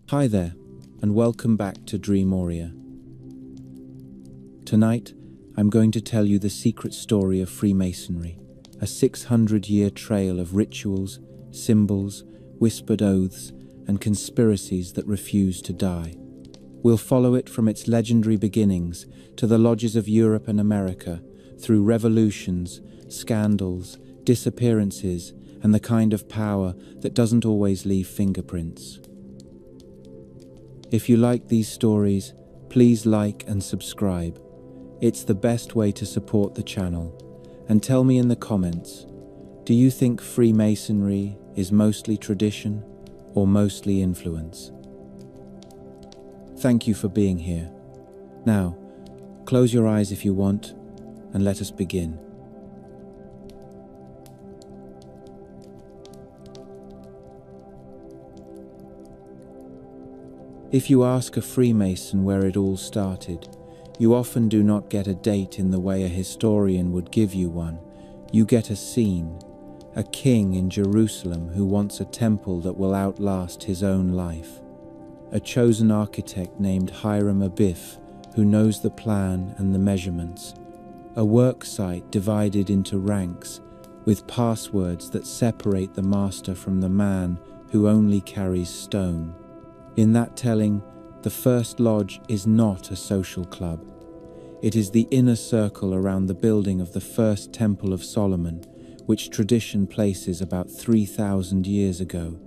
Hi there, and welcome back to Dream Warrior. Tonight, I'm going to tell you the secret story of Freemasonry, a 600-year trail of rituals, symbols, whispered oaths, and conspiracies that refuse to die. We'll follow it from its legendary beginnings to the lodges of Europe and America, through revolutions, scandals, disappearances, and the kind of power that doesn't always leave fingerprints. If you like these stories, please like and subscribe. It's the best way to support the channel. And tell me in the comments, do you think Freemasonry is mostly tradition or mostly influence? Thank you for being here. Now, close your eyes if you want, and let us begin. If you ask a Freemason where it all started, you often do not get a date in the way a historian would give you one. You get a scene, a king in Jerusalem who wants a temple that will outlast his own life, a chosen architect named Hiram Abiff who knows the plan and the measurements, a work site divided into ranks with passwords that separate the master from the man who only carries stone. In that telling, the first lodge is not a social club. It is the inner circle around the building of the first Temple of Solomon, which tradition places about 3,000 years ago.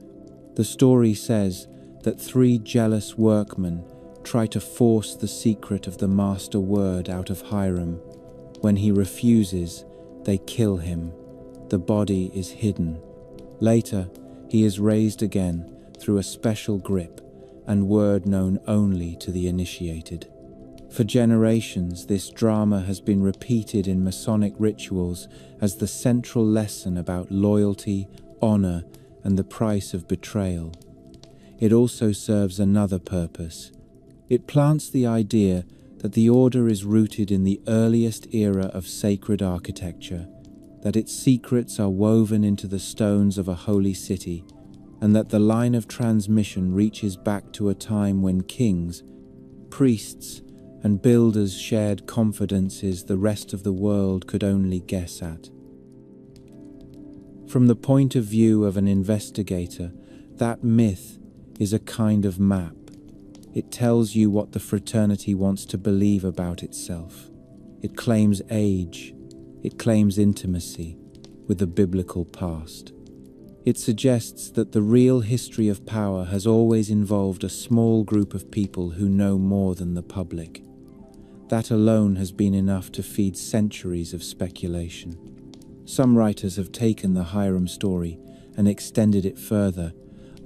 The story says that 3 jealous workmen try to force the secret of the master word out of Hiram. When he refuses, they kill him. The body is hidden. Later, he is raised again through a special grip and word known only to the initiated. For generations, this drama has been repeated in Masonic rituals as the central lesson about loyalty, honor, and the price of betrayal. It also serves another purpose. It plants the idea that the order is rooted in the earliest era of sacred architecture, that its secrets are woven into the stones of a holy city, and that the line of transmission reaches back to a time when kings, priests, and builders shared confidences the rest of the world could only guess at. From the point of view of an investigator, that myth is a kind of map. It tells you what the fraternity wants to believe about itself. It claims age. It claims intimacy with the biblical past. It suggests that the real history of power has always involved a small group of people who know more than the public. That alone has been enough to feed centuries of speculation. Some writers have taken the Hiram story and extended it further,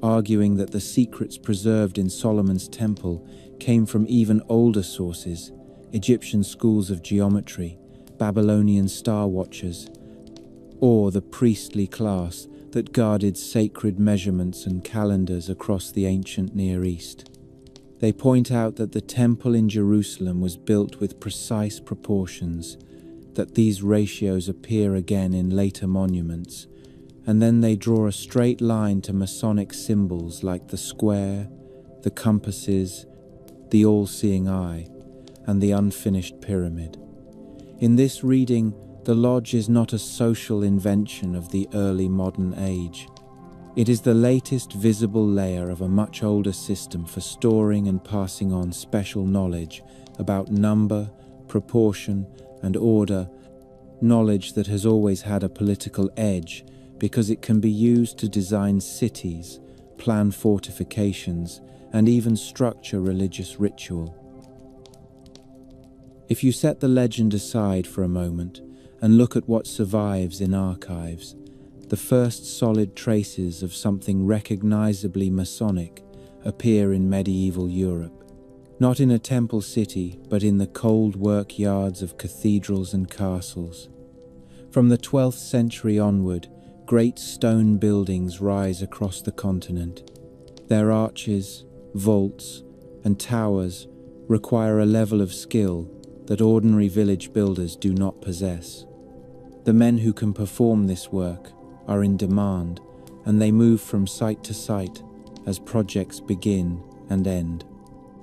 arguing that the secrets preserved in Solomon's temple came from even older sources, Egyptian schools of geometry, Babylonian star watchers, or the priestly class that guarded sacred measurements and calendars across the ancient Near East. They point out that the temple in Jerusalem was built with precise proportions, that these ratios appear again in later monuments, and then they draw a straight line to Masonic symbols like the square, the compasses, the all-seeing eye, and the unfinished pyramid. In this reading, the lodge is not a social invention of the early modern age. It is the latest visible layer of a much older system for storing and passing on special knowledge about number, proportion, and order, knowledge that has always had a political edge because it can be used to design cities, plan fortifications, and even structure religious ritual. If you set the legend aside for a moment and look at what survives in archives, the first solid traces of something recognizably Masonic appear in medieval Europe. Not in a temple city, but in the cold work yards of cathedrals and castles. From the 12th century onward, great stone buildings rise across the continent. Their arches, vaults, and towers require a level of skill that ordinary village builders do not possess. The men who can perform this work are in demand, and they move from site to site as projects begin and end.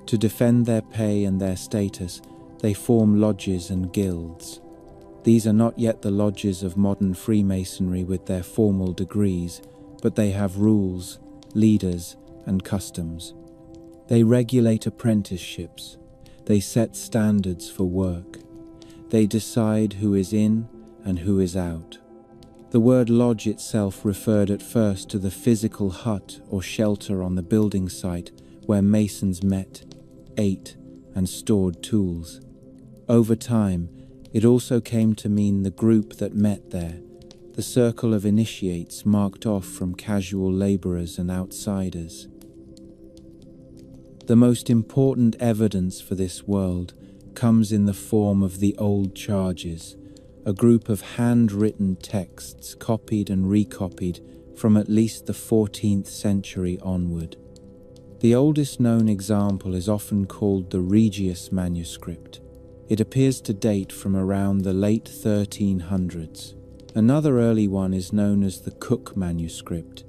To defend their pay and their status, they form lodges and guilds. These are not yet the lodges of modern Freemasonry with their formal degrees, but they have rules, leaders, and customs. They regulate apprenticeships. They set standards for work. They decide who is in and who is out. The word lodge itself referred at first to the physical hut or shelter on the building site where masons met, ate, and stored tools. Over time, it also came to mean the group that met there, the circle of initiates marked off from casual laborers and outsiders. The most important evidence for this world comes in the form of the old charges, a group of handwritten texts copied and recopied from at least the 14th century onward. The oldest known example is often called the Regius manuscript. It appears to date from around the late 1300s. Another early one is known as the Cook manuscript.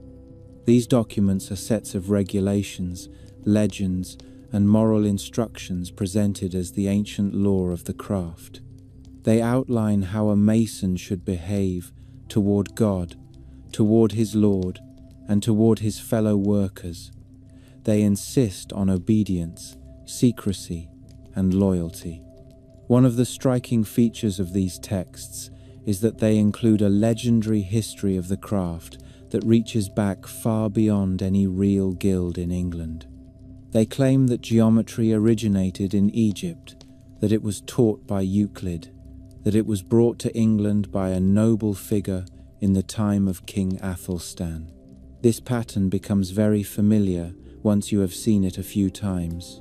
These documents are sets of regulations, legends, and moral instructions presented as the ancient law of the craft. They outline how a mason should behave toward God, toward his Lord, and toward his fellow workers. They insist on obedience, secrecy, and loyalty. One of the striking features of these texts is that they include a legendary history of the craft that reaches back far beyond any real guild in England. They claim that geometry originated in Egypt, that it was taught by Euclid, that it was brought to England by a noble figure in the time of King Athelstan. This pattern becomes very familiar once you have seen it a few times.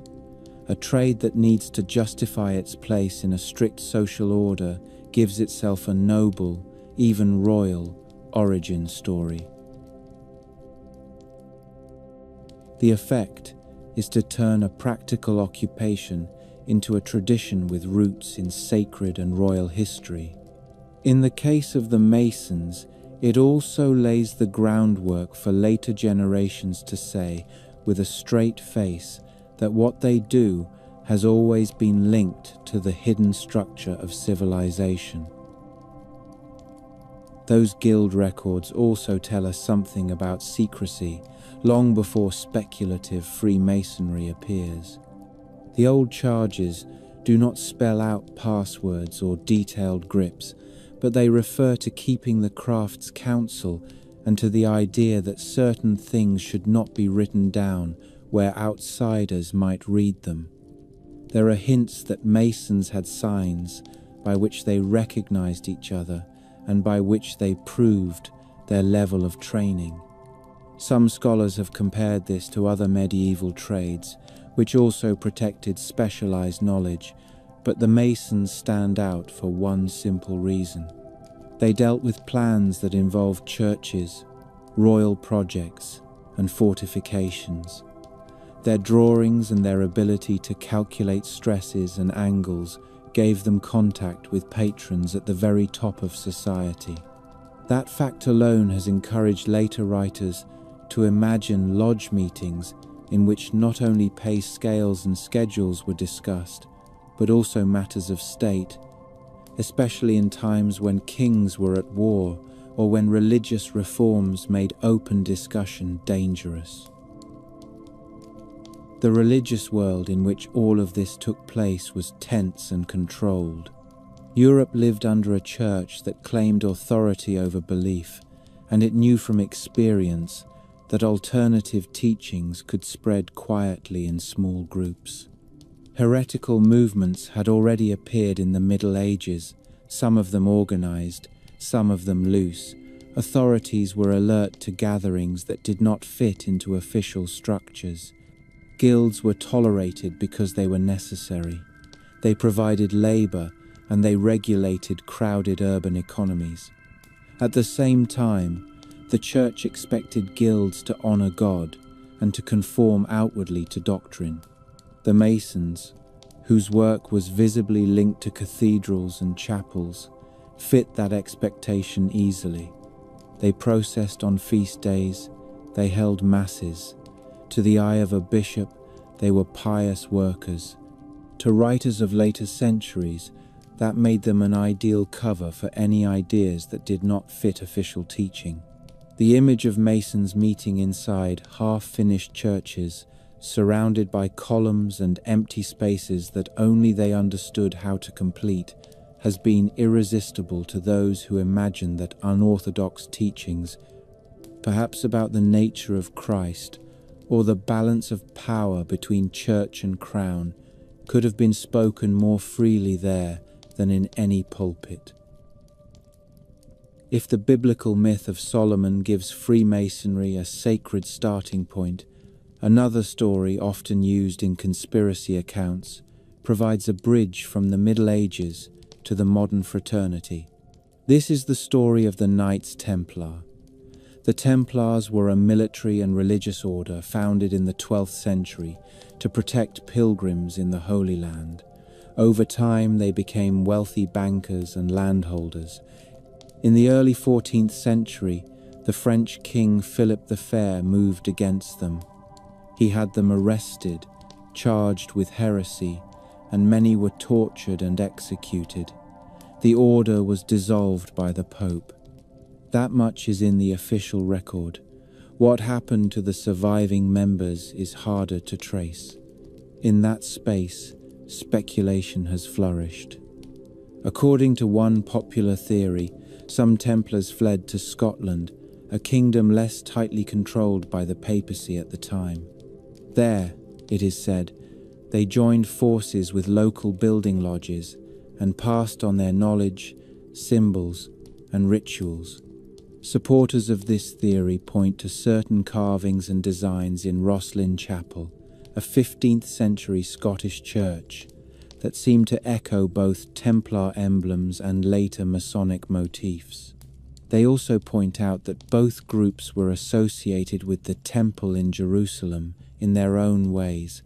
A trade that needs to justify its place in a strict social order gives itself a noble, even royal, origin story. The effect is to turn a practical occupation into a tradition with roots in sacred and royal history. In the case of the Masons, it also lays the groundwork for later generations to say, with a straight face, that what they do has always been linked to the hidden structure of civilization. Those guild records also tell us something about secrecy, long before speculative Freemasonry appears. The old charges do not spell out passwords or detailed grips, but they refer to keeping the craft's counsel and to the idea that certain things should not be written down where outsiders might read them. There are hints that Masons had signs by which they recognized each other and by which they proved their level of training. Some scholars have compared this to other medieval trades, which also protected specialized knowledge, but the Masons stand out for one simple reason. They dealt with plans that involved churches, royal projects, and fortifications. Their drawings and their ability to calculate stresses and angles gave them contact with patrons at the very top of society. That fact alone has encouraged later writers to imagine lodge meetings in which not only pay scales and schedules were discussed, but also matters of state, especially in times when kings were at war or when religious reforms made open discussion dangerous. The religious world in which all of this took place was tense and controlled. Europe lived under a church that claimed authority over belief, and it knew from experience that alternative teachings could spread quietly in small groups. Heretical movements had already appeared in the Middle Ages, some of them organized, some of them loose. Authorities were alert to gatherings that did not fit into official structures. Guilds were tolerated because they were necessary. They provided labor and they regulated crowded urban economies. At the same time, the church expected guilds to honor God and to conform outwardly to doctrine. The Masons, whose work was visibly linked to cathedrals and chapels, fit that expectation easily. They processed on feast days, they held masses. To the eye of a bishop, they were pious workers. To writers of later centuries, that made them an ideal cover for any ideas that did not fit official teaching. The image of Masons meeting inside half-finished churches, surrounded by columns and empty spaces that only they understood how to complete, has been irresistible to those who imagine that unorthodox teachings, perhaps about the nature of Christ or the balance of power between church and crown, could have been spoken more freely there than in any pulpit. If the biblical myth of Solomon gives Freemasonry a sacred starting point, another story often used in conspiracy accounts provides a bridge from the Middle Ages to the modern fraternity. This is the story of the Knights Templar. The Templars were a military and religious order founded in the 12th century to protect pilgrims in the Holy Land. Over time, they became wealthy bankers and landholders. In the early 14th century, the French king Philip the Fair moved against them. He had them arrested, charged with heresy, and many were tortured and executed. The order was dissolved by the Pope. That much is in the official record. What happened to the surviving members is harder to trace. In that space, speculation has flourished. According to one popular theory, some Templars fled to Scotland, a kingdom less tightly controlled by the papacy at the time. There, it is said, they joined forces with local building lodges and passed on their knowledge, symbols, and rituals. Supporters of this theory point to certain carvings and designs in Rosslyn Chapel, a 15th century Scottish church, that seem to echo both Templar emblems and later Masonic motifs. They also point out that both groups were associated with the temple in Jerusalem in their own ways,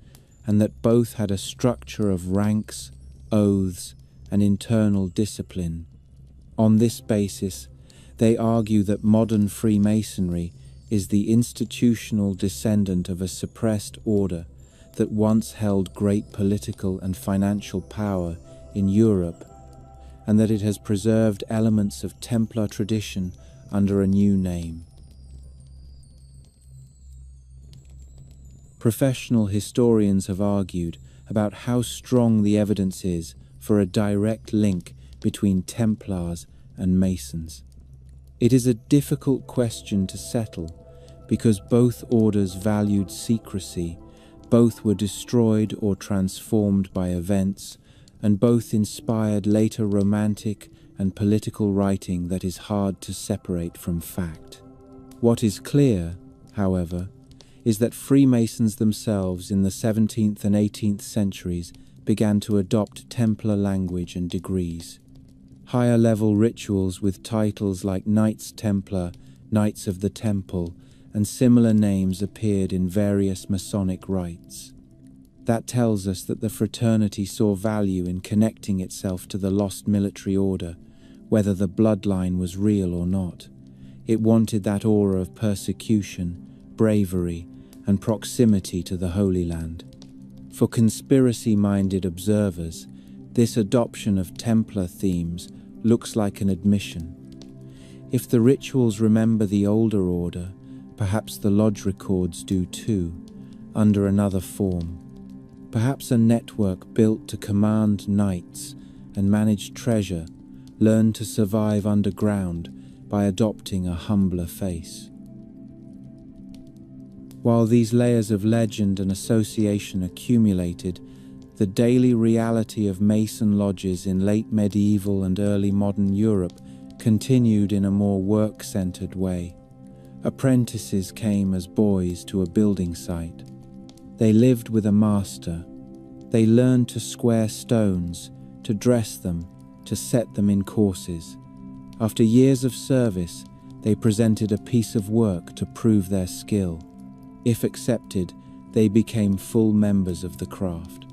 and that both had a structure of ranks, oaths, and internal discipline. On this basis, they argue that modern Freemasonry is the institutional descendant of a suppressed order that once held great political and financial power in Europe, and that it has preserved elements of Templar tradition under a new name. Professional historians have argued about how strong the evidence is for a direct link between Templars and Masons. It is a difficult question to settle because both orders valued secrecy, both were destroyed or transformed by events, and both inspired later romantic and political writing that is hard to separate from fact. What is clear, however, is that Freemasons themselves in the 17th and 18th centuries began to adopt Templar language and degrees. Higher-level rituals with titles like Knights Templar, Knights of the Temple, and similar names appeared in various Masonic rites. That tells us that the fraternity saw value in connecting itself to the lost military order, whether the bloodline was real or not. It wanted that aura of persecution, bravery, and proximity to the Holy Land. For conspiracy-minded observers, this adoption of Templar themes looks like an admission. If the rituals remember the older order, perhaps the lodge records do too, under another form. Perhaps a network built to command knights and manage treasure learned to survive underground by adopting a humbler face. While these layers of legend and association accumulated, the daily reality of Mason lodges in late medieval and early modern Europe continued in a more work-centered way. Apprentices came as boys to a building site. They lived with a master. They learned to square stones, to dress them, to set them in courses. After years of service, they presented a piece of work to prove their skill. If accepted, they became full members of the craft.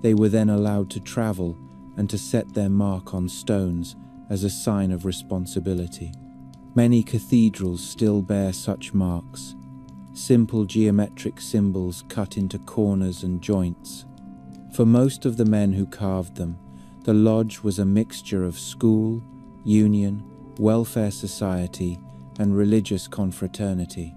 They were then allowed to travel and to set their mark on stones as a sign of responsibility. Many cathedrals still bear such marks. simple geometric symbols cut into corners and joints. For most of the men who carved them, the lodge was a mixture of school, union, welfare society, and religious confraternity.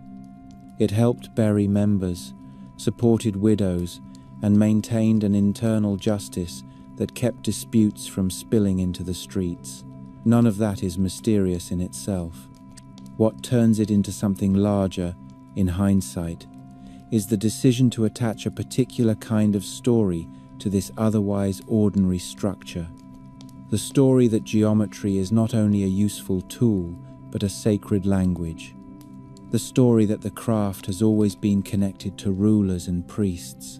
It helped bury members, supported widows, and maintained an internal justice that kept disputes from spilling into the streets. None of that is mysterious in itself. What turns it into something larger, in hindsight, is the decision to attach a particular kind of story to this otherwise ordinary structure. The story that geometry is not only a useful tool, but a sacred language. The story that the craft has always been connected to rulers and priests.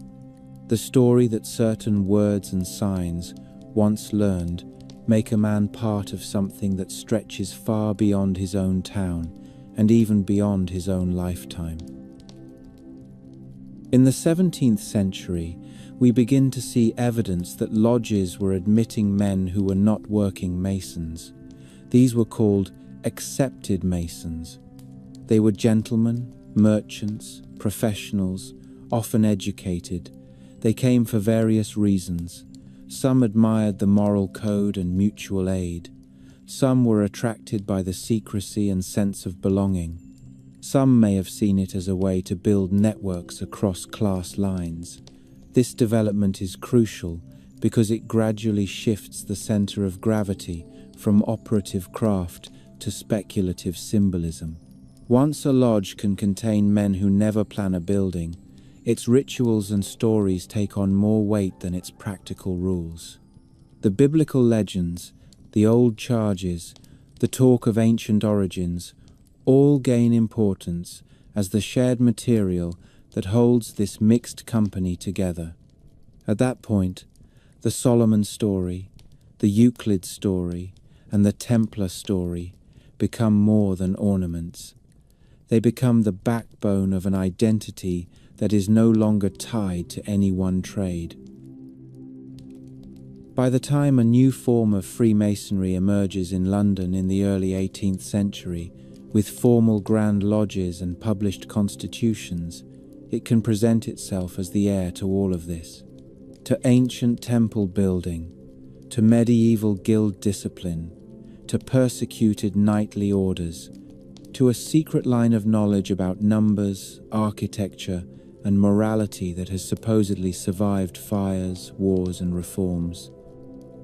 The story that certain words and signs, once learned, make a man part of something that stretches far beyond his own town and even beyond his own lifetime. In the 17th century, we begin to see evidence that lodges were admitting men who were not working masons. These were called accepted masons. They were gentlemen, merchants, professionals, often educated. They came for various reasons. Some admired the moral code and mutual aid. Some were attracted by the secrecy and sense of belonging. Some may have seen it as a way to build networks across class lines. This development is crucial because it gradually shifts the center of gravity from operative craft to speculative symbolism. Once a lodge can contain men who never plan a building, its rituals and stories take on more weight than its practical rules. The biblical legends, the old charges, the talk of ancient origins, all gain importance as the shared material that holds this mixed company together. At that point, the Solomon story, the Euclid story, and the Templar story become more than ornaments. They become the backbone of an identity that is no longer tied to any one trade. By the time a new form of Freemasonry emerges in London in the early 18th century, with formal grand lodges and published constitutions, it can present itself as the heir to all of this. To ancient temple building, to medieval guild discipline, to persecuted knightly orders, to a secret line of knowledge about numbers, architecture, and morality that has supposedly survived fires, wars, and reforms.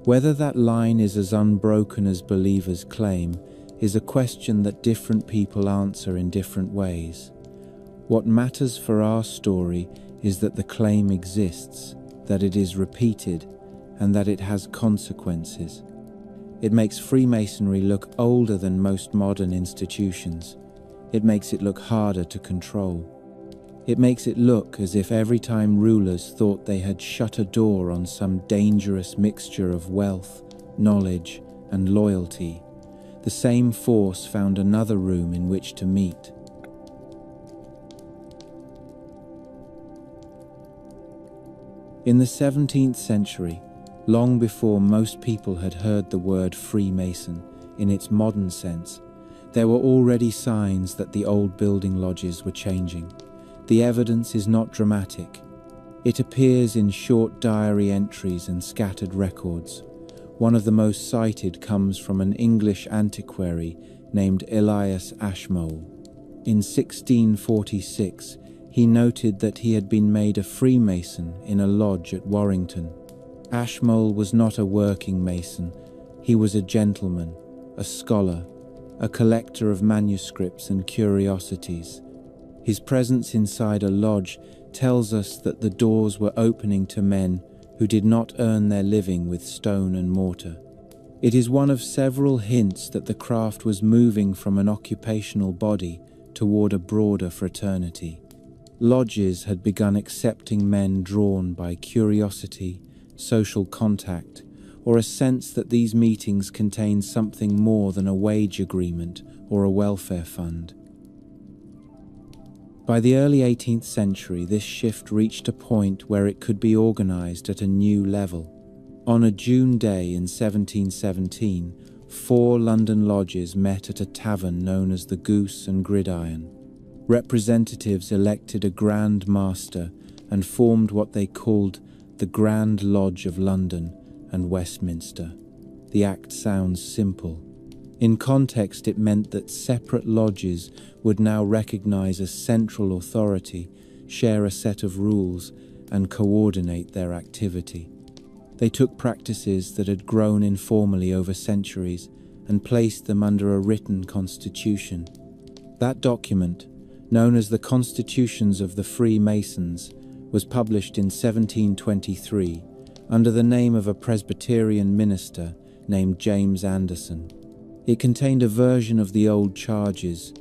Whether that line is as unbroken as believers claim is a question that different people answer in different ways. What matters for our story is that the claim exists, that it is repeated, and that it has consequences. It makes Freemasonry look older than most modern institutions. It makes it look harder to control. It makes it look as if every time rulers thought they had shut a door on some dangerous mixture of wealth, knowledge, and loyalty, the same force found another room in which to meet. In the 17th century, long before most people had heard the word Freemason in its modern sense, there were already signs that the old building lodges were changing. The evidence is not dramatic. It appears in short diary entries and scattered records. One of the most cited comes from an English antiquary named Elias Ashmole. In 1646, he noted that he had been made a Freemason in a lodge at Warrington. Ashmole was not a working mason. He was a gentleman, a scholar, a collector of manuscripts and curiosities. His presence inside a lodge tells us that the doors were opening to men who did not earn their living with stone and mortar. It is one of several hints that the craft was moving from an occupational body toward a broader fraternity. Lodges had begun accepting men drawn by curiosity, social contact, or a sense that these meetings contained something more than a wage agreement or a welfare fund. By the early 18th century, this shift reached a point where it could be organized at a new level. On a June day in 1717, 4 London lodges met at a tavern known as the Goose and Gridiron. Representatives elected a Grand Master and formed what they called the Grand Lodge of London and Westminster. The act sounds simple. In context, it meant that separate lodges would now recognize a central authority, share a set of rules, and coordinate their activity. They took practices that had grown informally over centuries and placed them under a written constitution. That document, known as the Constitutions of the Freemasons, was published in 1723 under the name of a Presbyterian minister named James Anderson. It contained a version of the old charges,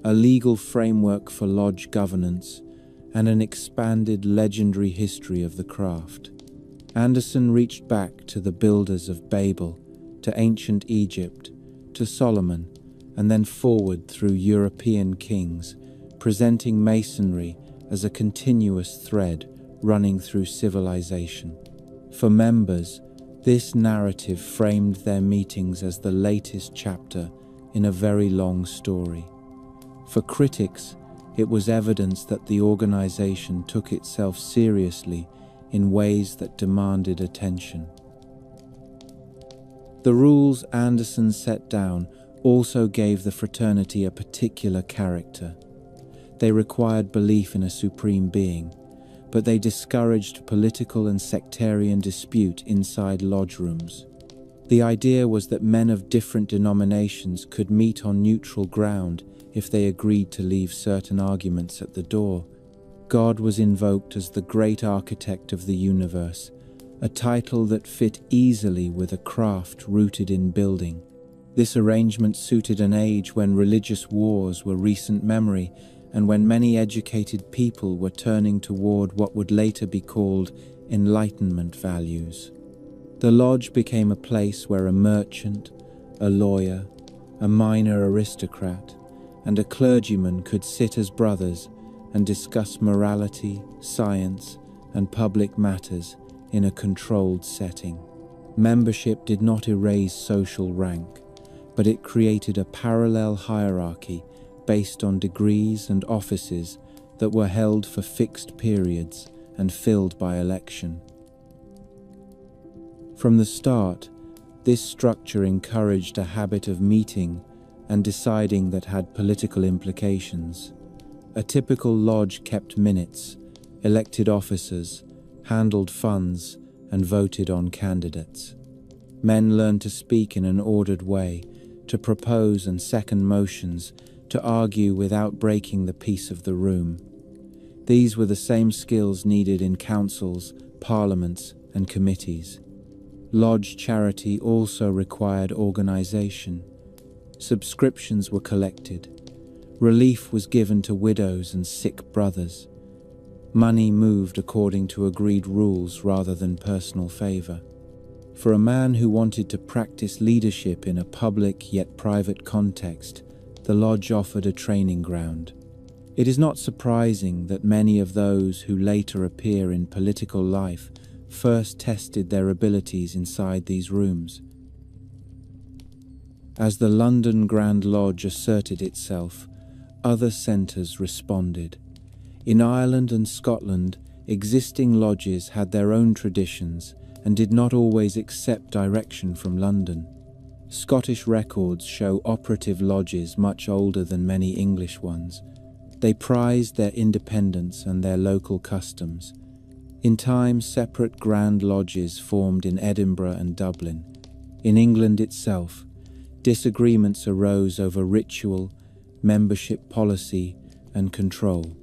a legal framework for lodge governance, and an expanded legendary history of the craft. Anderson reached back to the builders of Babel, to ancient Egypt, to Solomon, and then forward through European kings, presenting Masonry as a continuous thread running through civilization. For members, this narrative framed their meetings as the latest chapter in a very long story. For critics, it was evidence that the organization took itself seriously in ways that demanded attention. The rules Anderson set down also gave the fraternity a particular character. They required belief in a supreme being, but they discouraged political and sectarian dispute inside lodge rooms. The idea was that men of different denominations could meet on neutral ground if they agreed to leave certain arguments at the door. God was invoked as the great architect of the universe, a title that fit easily with a craft rooted in building. This arrangement suited an age when religious wars were recent memory and when many educated people were turning toward what would later be called Enlightenment values. The lodge became a place where a merchant, a lawyer, a minor aristocrat, and a clergyman could sit as brothers and discuss morality, science, and public matters in a controlled setting. Membership did not erase social rank, but it created a parallel hierarchy based on degrees and offices that were held for fixed periods and filled by election. From the start, this structure encouraged a habit of meeting and deciding that had political implications. A typical lodge kept minutes, elected officers, handled funds, and voted on candidates. Men learned to speak in an ordered way, to propose and second motions, to argue without breaking the peace of the room. These were the same skills needed in councils, parliaments, and committees. Lodge charity also required organization. Subscriptions were collected. Relief was given to widows and sick brothers. Money moved according to agreed rules rather than personal favor. For a man who wanted to practice leadership in a public yet private context, the lodge offered a training ground. It is not surprising that many of those who later appear in political life first tested their abilities inside these rooms. As the London Grand Lodge asserted itself, other centres responded. In Ireland and Scotland, existing lodges had their own traditions and did not always accept direction from London. Scottish records show operative lodges much older than many English ones. They prized their independence and their local customs. In time, separate grand lodges formed in Edinburgh and Dublin. In England itself, disagreements arose over ritual, membership policy, and control.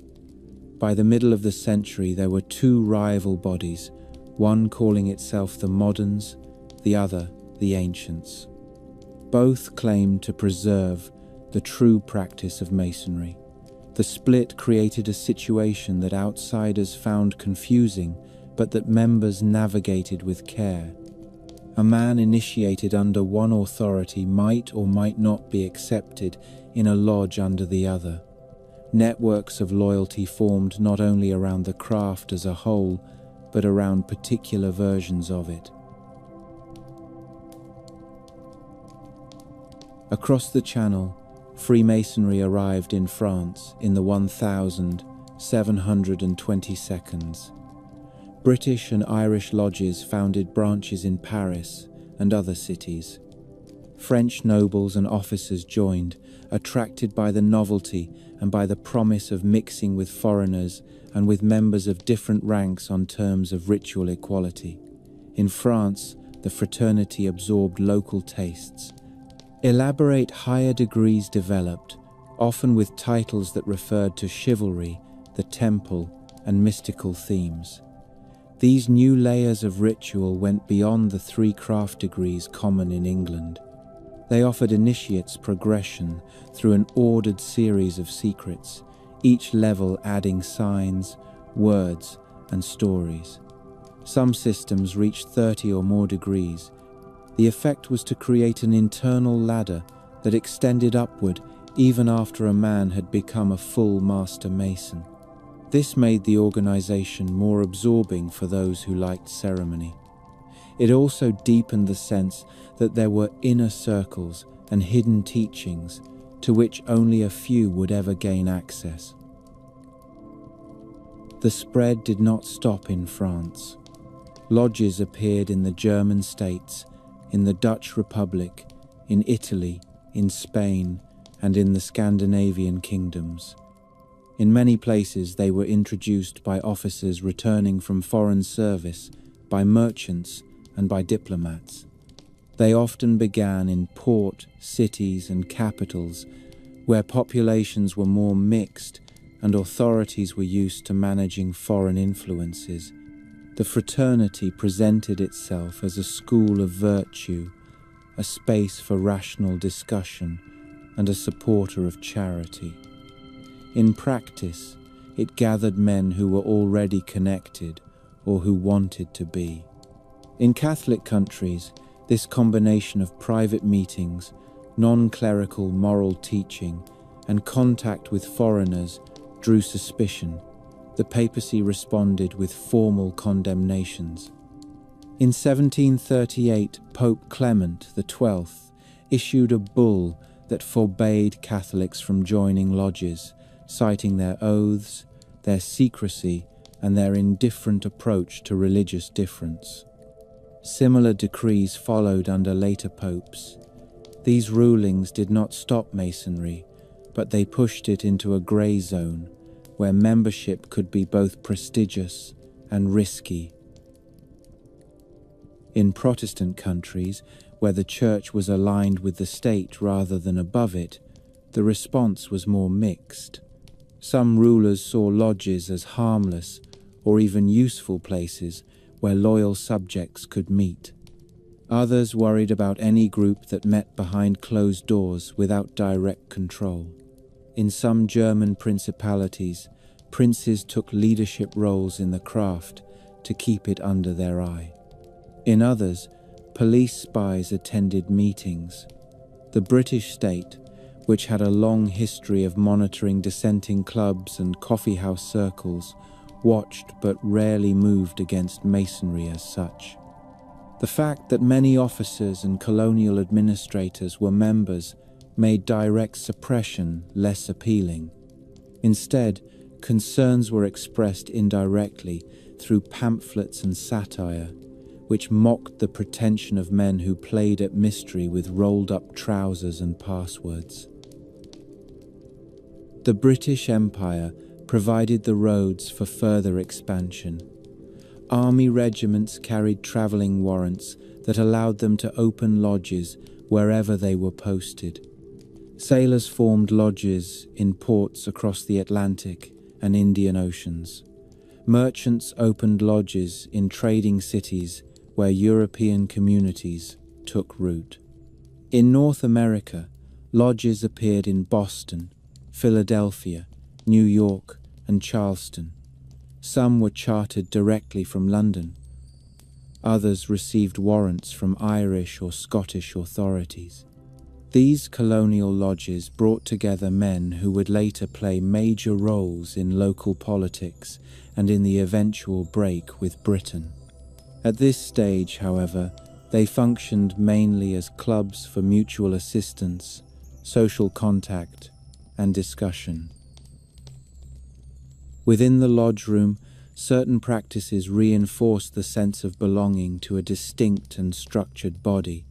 By the middle of the century, there were two rival bodies, one calling itself the Moderns, the other the Ancients. Both claimed to preserve the true practice of Masonry. The split created a situation that outsiders found confusing, but that members navigated with care. A man initiated under one authority might or might not be accepted in a lodge under the other. Networks of loyalty formed not only around the craft as a whole, but around particular versions of it. Across the Channel, Freemasonry arrived in France in the 1722s. British and Irish lodges founded branches in Paris and other cities. French nobles and officers joined, attracted by the novelty and by the promise of mixing with foreigners and with members of different ranks on terms of ritual equality. In France, the fraternity absorbed local tastes. Elaborate higher degrees developed, often with titles that referred to chivalry, the temple, and mystical themes. These new layers of ritual went beyond the 3 craft degrees common in England. They offered initiates progression through an ordered series of secrets, each level adding signs, words, and stories. Some systems reached 30 or more degrees. The effect was to create an internal ladder that extended upward even after a man had become a full master mason. This made the organization more absorbing for those who liked ceremony. It also deepened the sense that there were inner circles and hidden teachings to which only a few would ever gain access. The spread did not stop in France. Lodges appeared in the German states, in the Dutch Republic, in Italy, in Spain, and in the Scandinavian kingdoms. In many places they were introduced by officers returning from foreign service, by merchants, and by diplomats. They often began in port, cities, and capitals, where populations were more mixed and authorities were used to managing foreign influences. The fraternity presented itself as a school of virtue, a space for rational discussion, and a supporter of charity. In practice, it gathered men who were already connected or who wanted to be. In Catholic countries, this combination of private meetings, non-clerical moral teaching, and contact with foreigners drew suspicion. The papacy responded with formal condemnations. In 1738, Pope Clement XII issued a bull that forbade Catholics from joining lodges, citing their oaths, their secrecy, and their indifferent approach to religious difference. Similar decrees followed under later popes. These rulings did not stop Masonry, but they pushed it into a grey zone, where membership could be both prestigious and risky. In Protestant countries, where the church was aligned with the state rather than above it, the response was more mixed. Some rulers saw lodges as harmless or even useful places where loyal subjects could meet. Others worried about any group that met behind closed doors without direct control. In some German principalities, princes took leadership roles in the craft to keep it under their eye. In others, police spies attended meetings. The British state, which had a long history of monitoring dissenting clubs and coffeehouse circles, watched but rarely moved against Masonry as such. The fact that many officers and colonial administrators were members made direct suppression less appealing. Instead, concerns were expressed indirectly through pamphlets and satire, which mocked the pretension of men who played at mystery with rolled-up trousers and passwords. The British Empire provided the roads for further expansion. Army regiments carried travelling warrants that allowed them to open lodges wherever they were posted. Sailors formed lodges in ports across the Atlantic and Indian Oceans. Merchants opened lodges in trading cities where European communities took root. In North America, lodges appeared in Boston, Philadelphia, New York, and Charleston. Some were chartered directly from London. Others received warrants from Irish or Scottish authorities. These colonial lodges brought together men who would later play major roles in local politics and in the eventual break with Britain. At this stage, however, they functioned mainly as clubs for mutual assistance, social contact, and discussion. Within the lodge room, certain practices reinforced the sense of belonging to a distinct and structured body.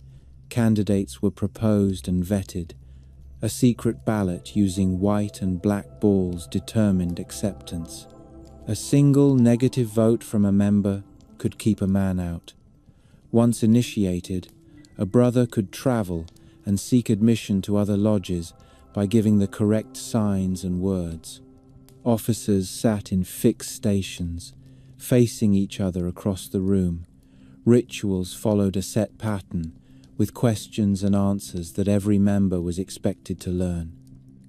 Candidates were proposed and vetted. A secret ballot using white and black balls determined acceptance. A single negative vote from a member could keep a man out. Once initiated, a brother could travel and seek admission to other lodges by giving the correct signs and words. Officers sat in fixed stations, facing each other across the room. Rituals followed a set pattern, with questions and answers that every member was expected to learn.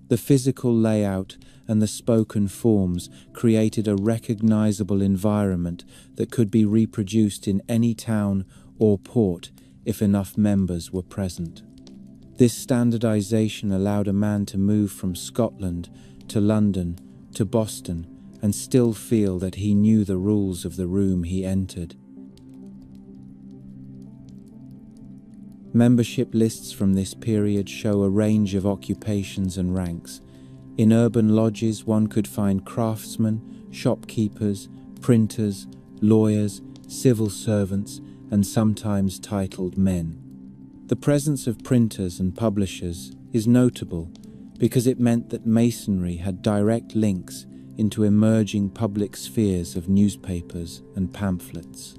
The physical layout and the spoken forms created a recognizable environment that could be reproduced in any town or port if enough members were present. This standardization allowed a man to move from Scotland to London to Boston and still feel that he knew the rules of the room he entered. Membership lists from this period show a range of occupations and ranks. In urban lodges, one could find craftsmen, shopkeepers, printers, lawyers, civil servants, and sometimes titled men. The presence of printers and publishers is notable because it meant that Masonry had direct links into emerging public spheres of newspapers and pamphlets.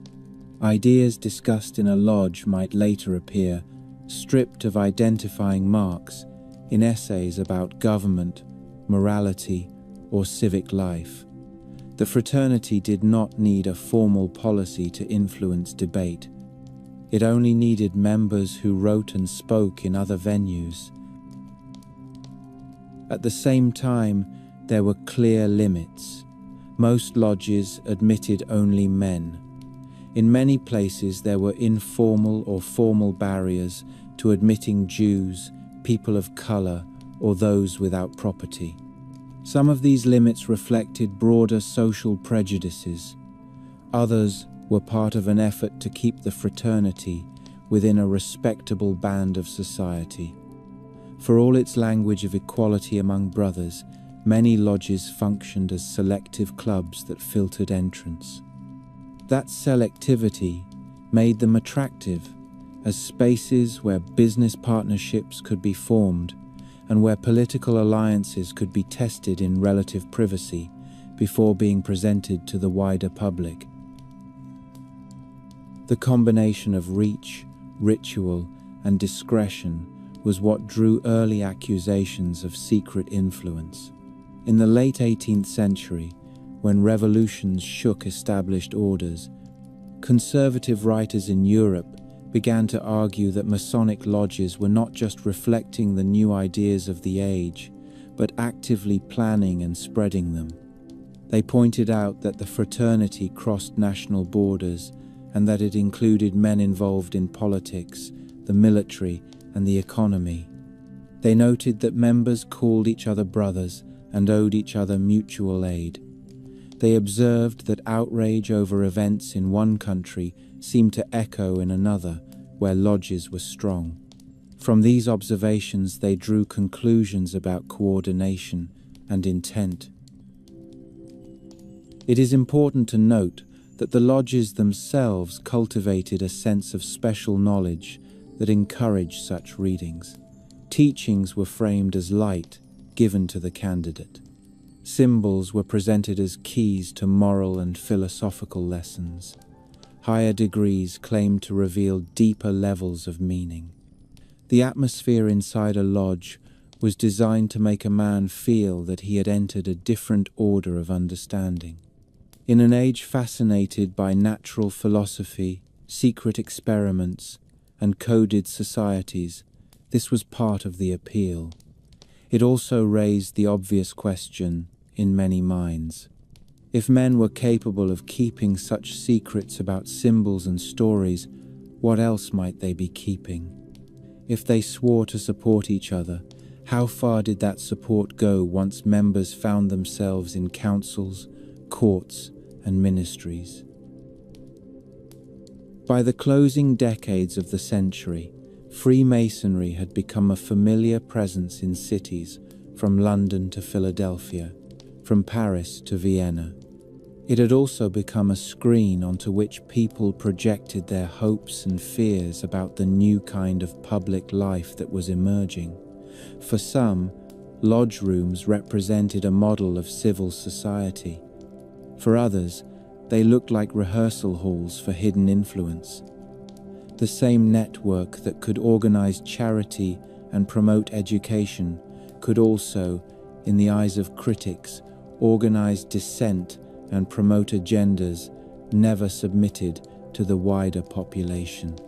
Ideas discussed in a lodge might later appear, stripped of identifying marks, in essays about government, morality, or civic life. The fraternity did not need a formal policy to influence debate. It only needed members who wrote and spoke in other venues. At the same time, there were clear limits. Most lodges admitted only men. In many places, there were informal or formal barriers to admitting Jews, people of color, or those without property. Some of these limits reflected broader social prejudices. Others were part of an effort to keep the fraternity within a respectable band of society. For all its language of equality among brothers, many lodges functioned as selective clubs that filtered entrance. That selectivity made them attractive as spaces where business partnerships could be formed and where political alliances could be tested in relative privacy before being presented to the wider public. The combination of reach, ritual, and discretion was what drew early accusations of secret influence. In the late 18th century, when revolutions shook established orders, conservative writers in Europe began to argue that Masonic lodges were not just reflecting the new ideas of the age, but actively planning and spreading them. They pointed out that the fraternity crossed national borders and that it included men involved in politics, the military, and the economy. They noted that members called each other brothers and owed each other mutual aid. They observed that outrage over events in one country seemed to echo in another, where lodges were strong. From these observations, they drew conclusions about coordination and intent. It is important to note that the lodges themselves cultivated a sense of special knowledge that encouraged such readings. Teachings were framed as light given to the candidate. Symbols were presented as keys to moral and philosophical lessons. Higher degrees claimed to reveal deeper levels of meaning. The atmosphere inside a lodge was designed to make a man feel that he had entered a different order of understanding. In an age fascinated by natural philosophy, secret experiments, and coded societies, this was part of the appeal. It also raised the obvious question in many minds. If men were capable of keeping such secrets about symbols and stories, what else might they be keeping? If they swore to support each other, how far did that support go once members found themselves in councils, courts, and ministries? By the closing decades of the century, Freemasonry had become a familiar presence in cities from London to Philadelphia, from Paris to Vienna. It had also become a screen onto which people projected their hopes and fears about the new kind of public life that was emerging. For some, lodge rooms represented a model of civil society. For others, they looked like rehearsal halls for hidden influence. The same network that could organize charity and promote education could also, in the eyes of critics, organize dissent and promote agendas never submitted to the wider population.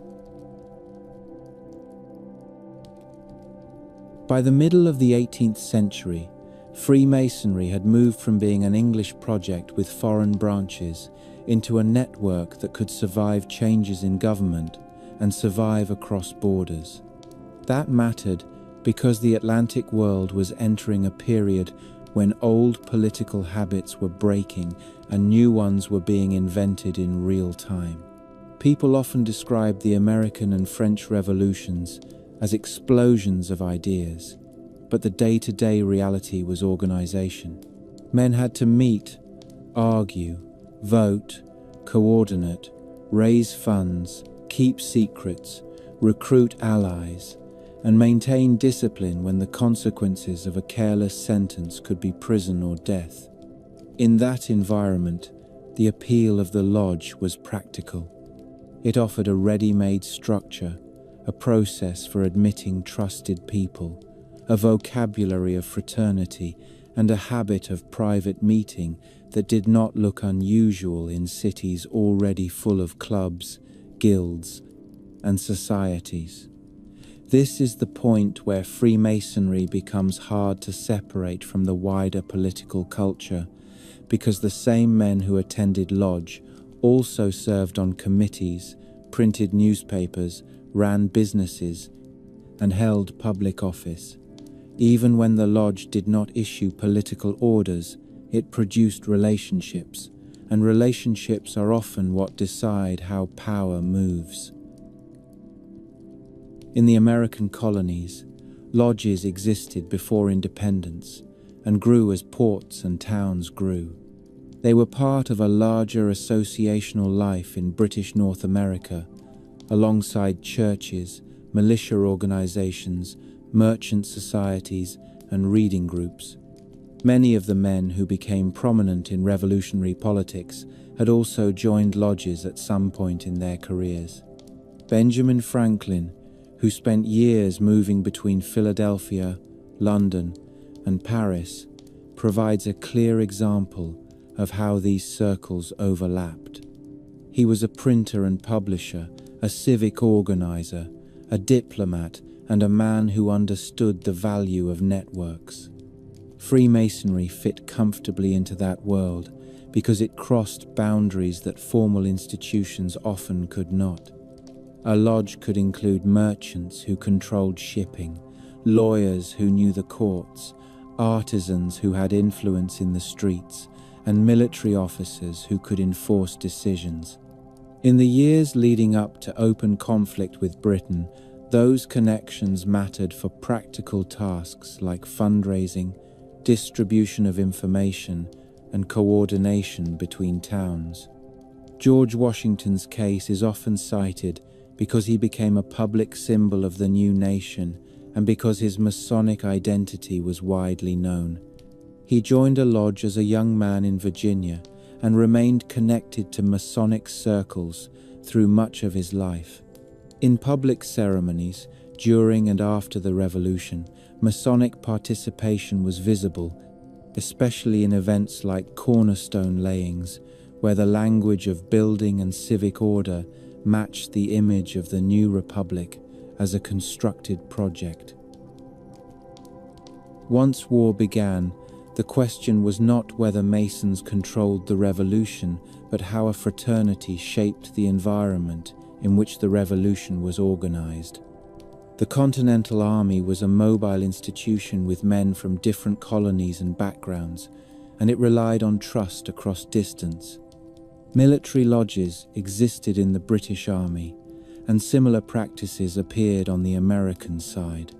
By the middle of the 18th century, Freemasonry had moved from being an English project with foreign branches into a network that could survive changes in government and survive across borders. That mattered because the Atlantic world was entering a period when old political habits were breaking and new ones were being invented in real time. People often described the American and French revolutions as explosions of ideas, but the day-to-day reality was organization. Men had to meet, argue, vote, coordinate, raise funds, keep secrets, recruit allies, and maintain discipline when the consequences of a careless sentence could be prison or death. In that environment, the appeal of the lodge was practical. It offered a ready-made structure, a process for admitting trusted people, a vocabulary of fraternity, and a habit of private meeting that did not look unusual in cities already full of clubs, guilds, and societies. This is the point where Freemasonry becomes hard to separate from the wider political culture, because the same men who attended lodge also served on committees, printed newspapers, ran businesses, and held public office. Even when the lodge did not issue political orders, it produced relationships, and relationships are often what decide how power moves. In the American colonies, lodges existed before independence and grew as ports and towns grew. They were part of a larger associational life in British North America, alongside churches, militia organizations, merchant societies, and reading groups. Many of the men who became prominent in revolutionary politics had also joined lodges at some point in their careers. Benjamin Franklin, who spent years moving between Philadelphia, London, and Paris, provides a clear example of how these circles overlapped. He was a printer and publisher, a civic organizer, a diplomat, and a man who understood the value of networks. Freemasonry fit comfortably into that world because it crossed boundaries that formal institutions often could not. A lodge could include merchants who controlled shipping, lawyers who knew the courts, artisans who had influence in the streets, and military officers who could enforce decisions. In the years leading up to open conflict with Britain, those connections mattered for practical tasks like fundraising, distribution of information, and coordination between towns. George Washington's case is often cited because he became a public symbol of the new nation and because his Masonic identity was widely known. He joined a lodge as a young man in Virginia and remained connected to Masonic circles through much of his life. In public ceremonies, during and after the Revolution, Masonic participation was visible, especially in events like cornerstone layings, where the language of building and civic order matched the image of the new republic as a constructed project. Once war began, the question was not whether Masons controlled the revolution, but how a fraternity shaped the environment in which the revolution was organized. The Continental Army was a mobile institution with men from different colonies and backgrounds, and it relied on trust across distance. Military lodges existed in the British Army, and similar practices appeared on the American side.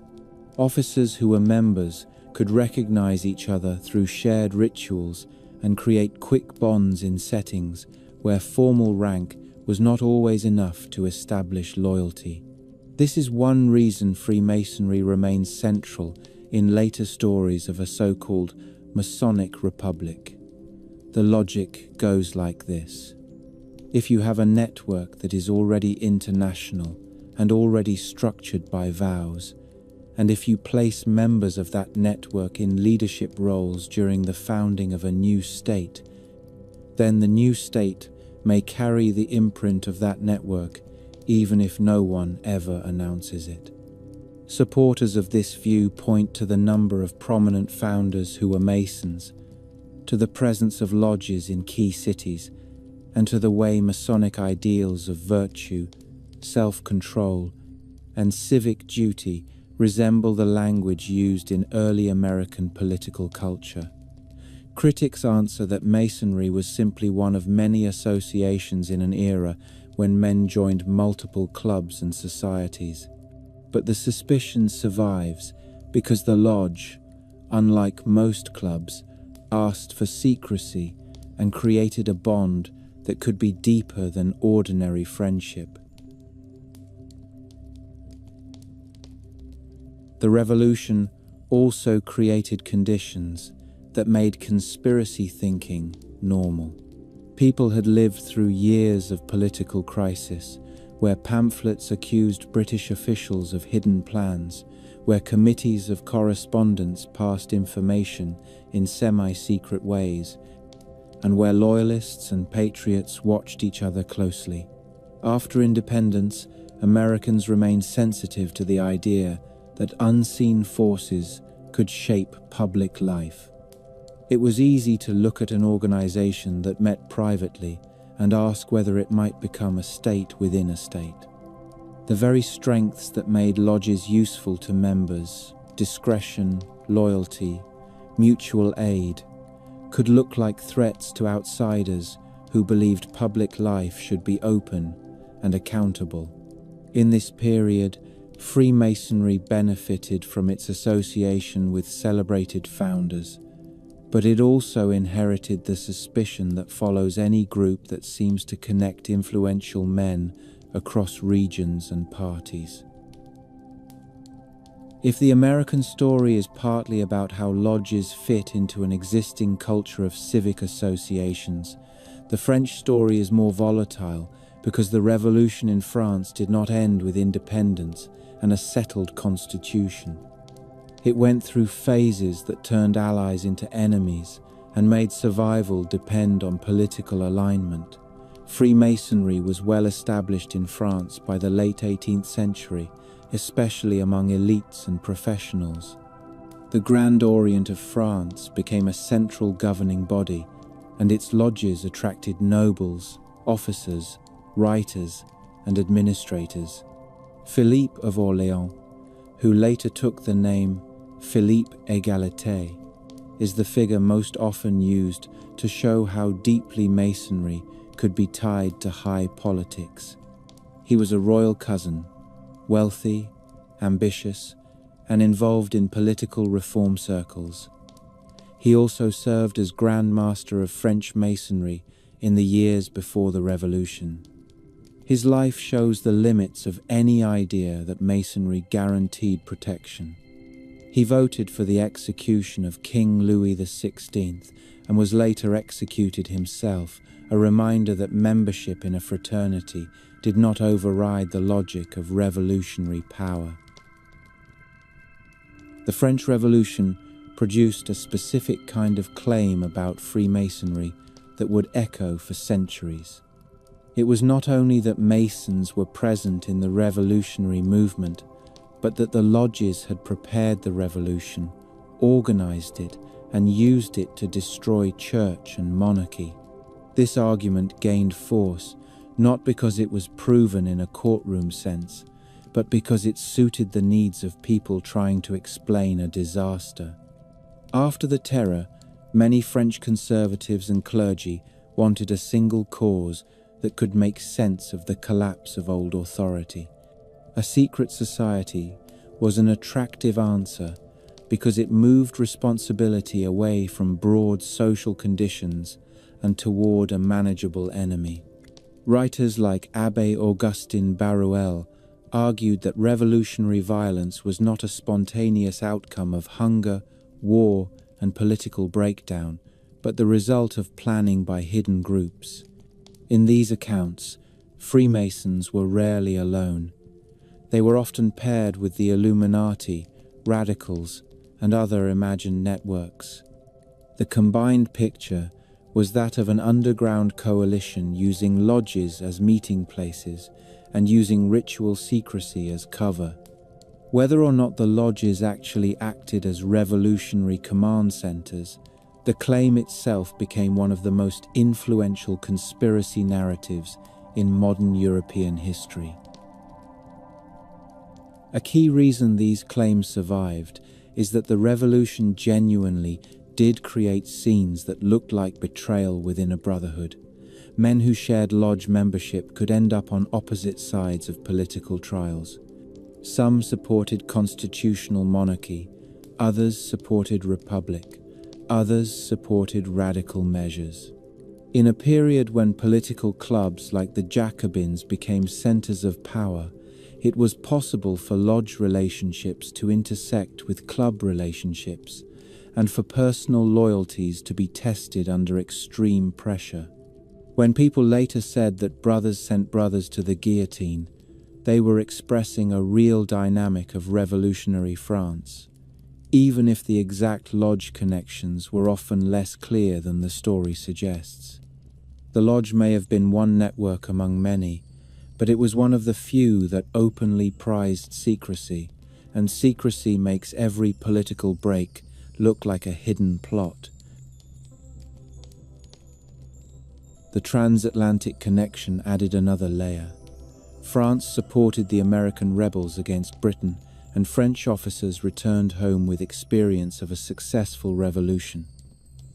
Officers who were members could recognize each other through shared rituals and create quick bonds in settings where formal rank was not always enough to establish loyalty. This is one reason Freemasonry remains central in later stories of a so-called Masonic Republic. The logic goes like this. If you have a network that is already international and already structured by vows, and if you place members of that network in leadership roles during the founding of a new state, then the new state may carry the imprint of that network even if no one ever announces it. Supporters of this view point to the number of prominent founders who were Masons, to the presence of lodges in key cities, and to the way Masonic ideals of virtue, self-control, and civic duty resemble the language used in early American political culture. Critics answer that Masonry was simply one of many associations in an era when men joined multiple clubs and societies. But the suspicion survives because the lodge, unlike most clubs, asked for secrecy and created a bond that could be deeper than ordinary friendship. The revolution also created conditions that made conspiracy thinking normal. People had lived through years of political crisis, where pamphlets accused British officials of hidden plans, where committees of correspondence passed information in semi-secret ways, and where loyalists and patriots watched each other closely. After independence, Americans remained sensitive to the idea that unseen forces could shape public life. It was easy to look at an organization that met privately and ask whether it might become a state within a state. The very strengths that made lodges useful to members, discretion, loyalty, mutual aid, could look like threats to outsiders who believed public life should be open and accountable. In this period, Freemasonry benefited from its association with celebrated founders, but it also inherited the suspicion that follows any group that seems to connect influential men across regions and parties. If the American story is partly about how lodges fit into an existing culture of civic associations, the French story is more volatile because the revolution in France did not end with independence and a settled constitution. It went through phases that turned allies into enemies and made survival depend on political alignment. Freemasonry was well established in France by the late 18th century, especially among elites and professionals. The Grand Orient of France became a central governing body, and its lodges attracted nobles, officers, writers, and administrators. Philippe of Orléans, who later took the name Philippe Égalité, is the figure most often used to show how deeply Masonry could be tied to high politics. He was a royal cousin, wealthy, ambitious, and involved in political reform circles. He also served as Grand Master of French Masonry in the years before the Revolution. His life shows the limits of any idea that Masonry guaranteed protection. He voted for the execution of King Louis XVI and was later executed himself, a reminder that membership in a fraternity did not override the logic of revolutionary power. The French Revolution produced a specific kind of claim about Freemasonry that would echo for centuries. It was not only that Masons were present in the revolutionary movement, but that the lodges had prepared the revolution, organized it, and used it to destroy church and monarchy. This argument gained force, not because it was proven in a courtroom sense, but because it suited the needs of people trying to explain a disaster. After the Terror, many French conservatives and clergy wanted a single cause that could make sense of the collapse of old authority. A secret society was an attractive answer because it moved responsibility away from broad social conditions and toward a manageable enemy. Writers like Abbé Augustin Barruel argued that revolutionary violence was not a spontaneous outcome of hunger, war, and political breakdown, but the result of planning by hidden groups. In these accounts, Freemasons were rarely alone. They were often paired with the Illuminati, radicals, and other imagined networks. The combined picture was that of an underground coalition using lodges as meeting places and using ritual secrecy as cover. Whether or not the lodges actually acted as revolutionary command centers, the claim itself became one of the most influential conspiracy narratives in modern European history. A key reason these claims survived is that the revolution genuinely did create scenes that looked like betrayal within a brotherhood. Men who shared lodge membership could end up on opposite sides of political trials. Some supported constitutional monarchy, others supported republic, others supported radical measures. In a period when political clubs like the Jacobins became centers of power, it was possible for lodge relationships to intersect with club relationships, and for personal loyalties to be tested under extreme pressure. When people later said that brothers sent brothers to the guillotine, they were expressing a real dynamic of revolutionary France, even if the exact lodge connections were often less clear than the story suggests. The lodge may have been one network among many, but it was one of the few that openly prized secrecy, and secrecy makes every political break look like a hidden plot. The transatlantic connection added another layer. France supported the American rebels against Britain, and French officers returned home with experience of a successful revolution.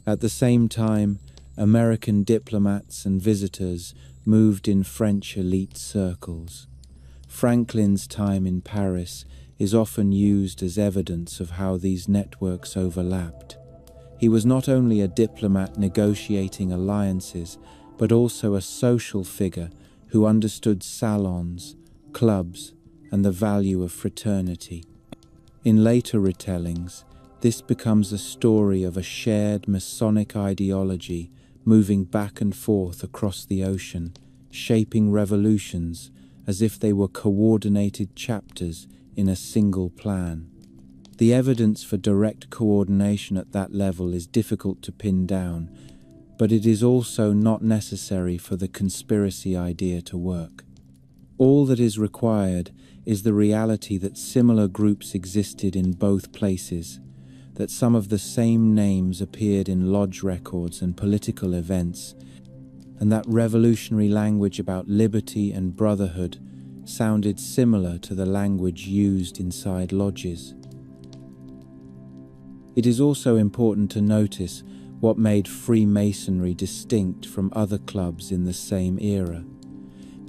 At the same time, American diplomats and visitors moved in French elite circles. Franklin's time in Paris is often used as evidence of how these networks overlapped. He was not only a diplomat negotiating alliances, but also a social figure who understood salons, clubs, and the value of fraternity. In later retellings, this becomes a story of a shared Masonic ideology moving back and forth across the ocean, shaping revolutions as if they were coordinated chapters in a single plan. The evidence for direct coordination at that level is difficult to pin down, but it is also not necessary for the conspiracy idea to work. All that is required is the reality that similar groups existed in both places, that some of the same names appeared in lodge records and political events, and that revolutionary language about liberty and brotherhood sounded similar to the language used inside lodges. It is also important to notice what made Freemasonry distinct from other clubs in the same era.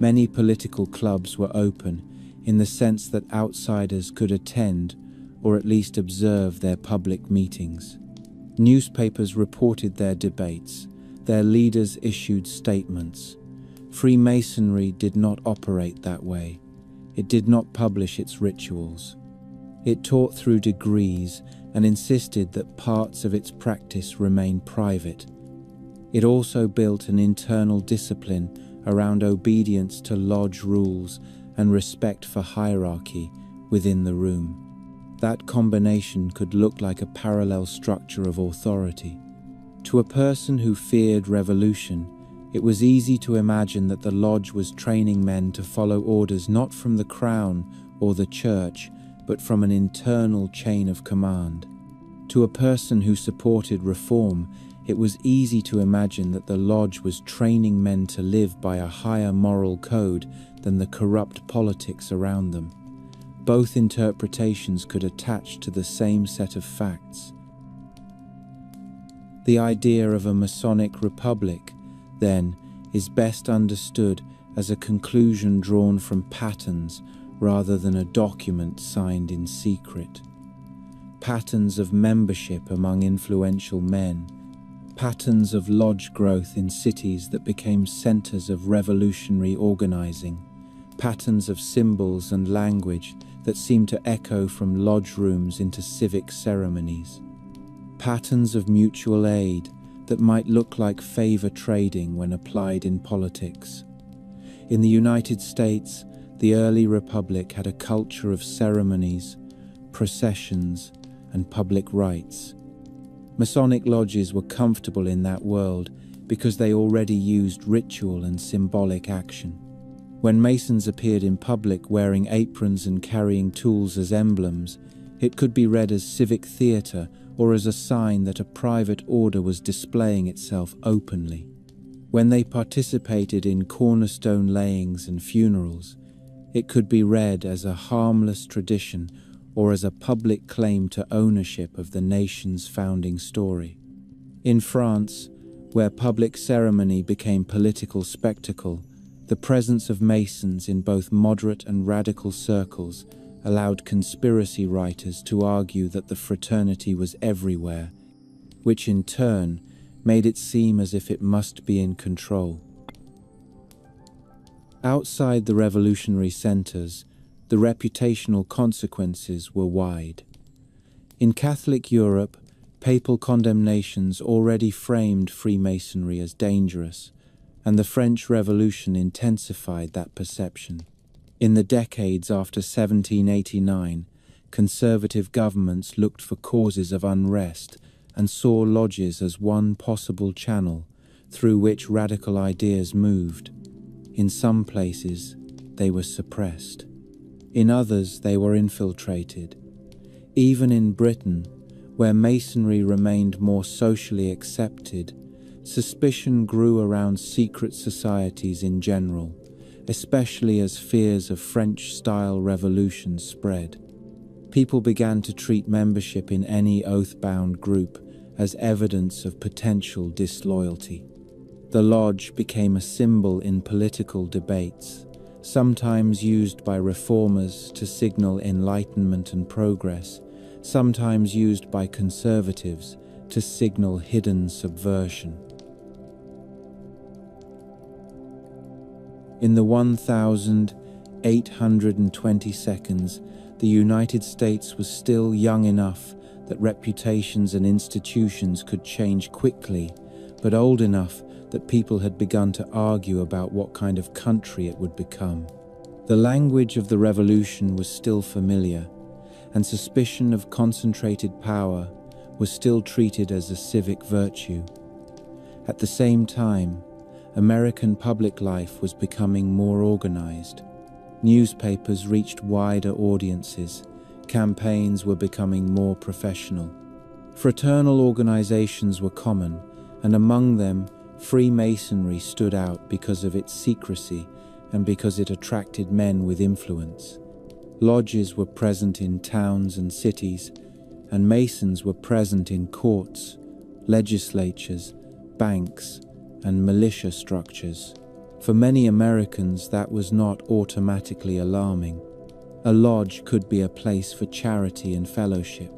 Many political clubs were open in the sense that outsiders could attend or at least observe their public meetings. Newspapers reported their debates, their leaders issued statements. Freemasonry did not operate that way. It did not publish its rituals. It taught through degrees and insisted that parts of its practice remain private. It also built an internal discipline around obedience to lodge rules and respect for hierarchy within the room. That combination could look like a parallel structure of authority. To a person who feared revolution, it was easy to imagine that the lodge was training men to follow orders not from the crown or the church, but from an internal chain of command. To a person who supported reform, it was easy to imagine that the lodge was training men to live by a higher moral code than the corrupt politics around them. Both interpretations could attach to the same set of facts. The idea of a Masonic republic, then, is best understood as a conclusion drawn from patterns rather than a document signed in secret. Patterns of membership among influential men, patterns of lodge growth in cities that became centers of revolutionary organizing, patterns of symbols and language that seem to echo from lodge rooms into civic ceremonies, patterns of mutual aid that might look like favor trading when applied in politics. In the United States, the early republic had a culture of ceremonies, processions, and public rites. Masonic lodges were comfortable in that world because they already used ritual and symbolic action. When Masons appeared in public wearing aprons and carrying tools as emblems, it could be read as civic theater or as a sign that a private order was displaying itself openly. When they participated in cornerstone layings and funerals, it could be read as a harmless tradition or as a public claim to ownership of the nation's founding story. In France, where public ceremony became political spectacle, the presence of Masons in both moderate and radical circles allowed conspiracy writers to argue that the fraternity was everywhere, which in turn made it seem as if it must be in control. Outside the revolutionary centers, the reputational consequences were wide. In Catholic Europe, papal condemnations already framed Freemasonry as dangerous, and the French Revolution intensified that perception. In the decades after 1789, conservative governments looked for causes of unrest and saw lodges as one possible channel through which radical ideas moved. In some places, they were suppressed. In others, they were infiltrated. Even in Britain, where Masonry remained more socially accepted, suspicion grew around secret societies in general, especially as fears of French-style revolutions spread. People began to treat membership in any oath-bound group as evidence of potential disloyalty. The lodge became a symbol in political debates, sometimes used by reformers to signal enlightenment and progress, sometimes used by conservatives to signal hidden subversion. In the 1,820 seconds, the United States was still young enough that reputations and institutions could change quickly, but old enough that people had begun to argue about what kind of country it would become. The language of the revolution was still familiar, and suspicion of concentrated power was still treated as a civic virtue. At the same time, American public life was becoming more organized. Newspapers reached wider audiences. Campaigns were becoming more professional. Fraternal organizations were common, and among them, Freemasonry stood out because of its secrecy and because it attracted men with influence. Lodges were present in towns and cities, and Masons were present in courts, legislatures, banks, and militia structures. For many Americans, that was not automatically alarming. A lodge could be a place for charity and fellowship,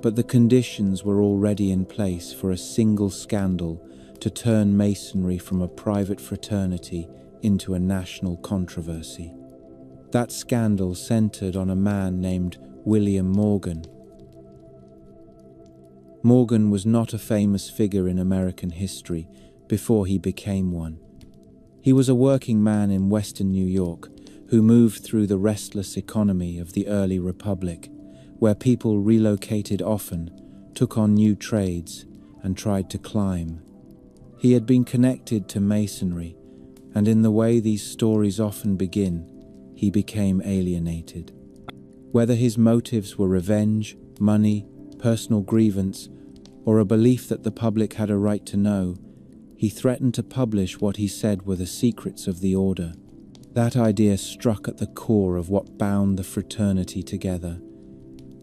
but the conditions were already in place for a single scandal to turn Masonry from a private fraternity into a national controversy. That scandal centered on a man named William Morgan. Morgan was not a famous figure in American history before he became one. He was a working man in Western New York who moved through the restless economy of the early republic, where people relocated often, took on new trades, and tried to climb. He had been connected to Masonry, and in the way these stories often begin, he became alienated. Whether his motives were revenge, money, personal grievance, or a belief that the public had a right to know, he threatened to publish what he said were the secrets of the order. That idea struck at the core of what bound the fraternity together.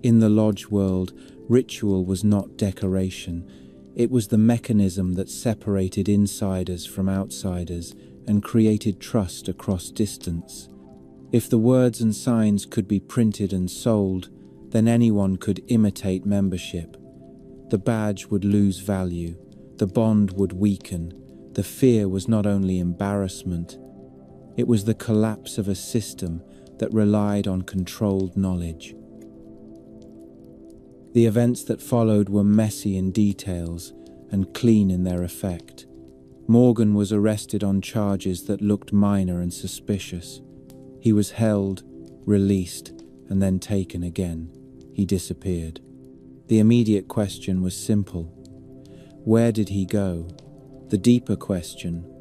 In the lodge world, ritual was not decoration. It was the mechanism that separated insiders from outsiders and created trust across distance. If the words and signs could be printed and sold, then anyone could imitate membership. The badge would lose value, the bond would weaken. The fear was not only embarrassment, it was the collapse of a system that relied on controlled knowledge. The events that followed were messy in details and clean in their effect. Morgan was arrested on charges that looked minor and suspicious. He was held, released, and then taken again. He disappeared. The immediate question was simple. Where did he go? The deeper question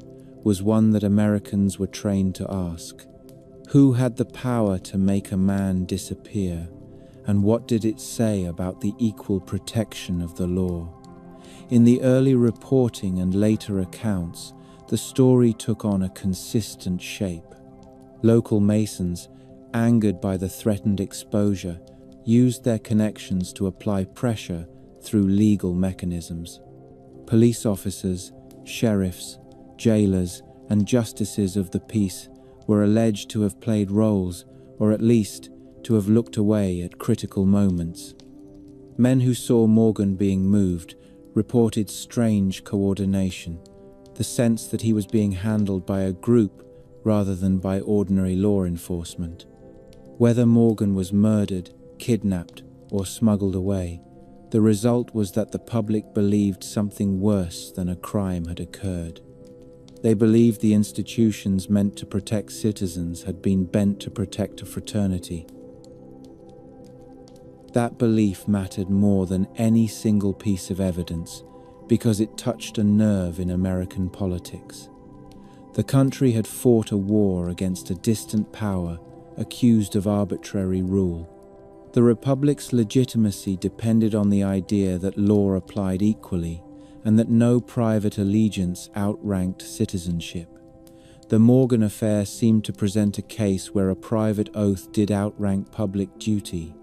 was one that Americans were trained to ask. Who had the power to make a man disappear? And what did it say about the equal protection of the law? In the early reporting and later accounts, the story took on a consistent shape. Local Masons, angered by the threatened exposure, used their connections to apply pressure through legal mechanisms. Police officers, sheriffs, jailers, and justices of the peace were alleged to have played roles, or at least to have looked away at critical moments. Men who saw Morgan being moved reported strange coordination, the sense that he was being handled by a group rather than by ordinary law enforcement. Whether Morgan was murdered, kidnapped, or smuggled away, the result was that the public believed something worse than a crime had occurred. They believed the institutions meant to protect citizens had been bent to protect a fraternity. That belief mattered more than any single piece of evidence because it touched a nerve in American politics. The country had fought a war against a distant power accused of arbitrary rule. The Republic's legitimacy depended on the idea that law applied equally and that no private allegiance outranked citizenship. The Morgan affair seemed to present a case where a private oath did outrank public duty.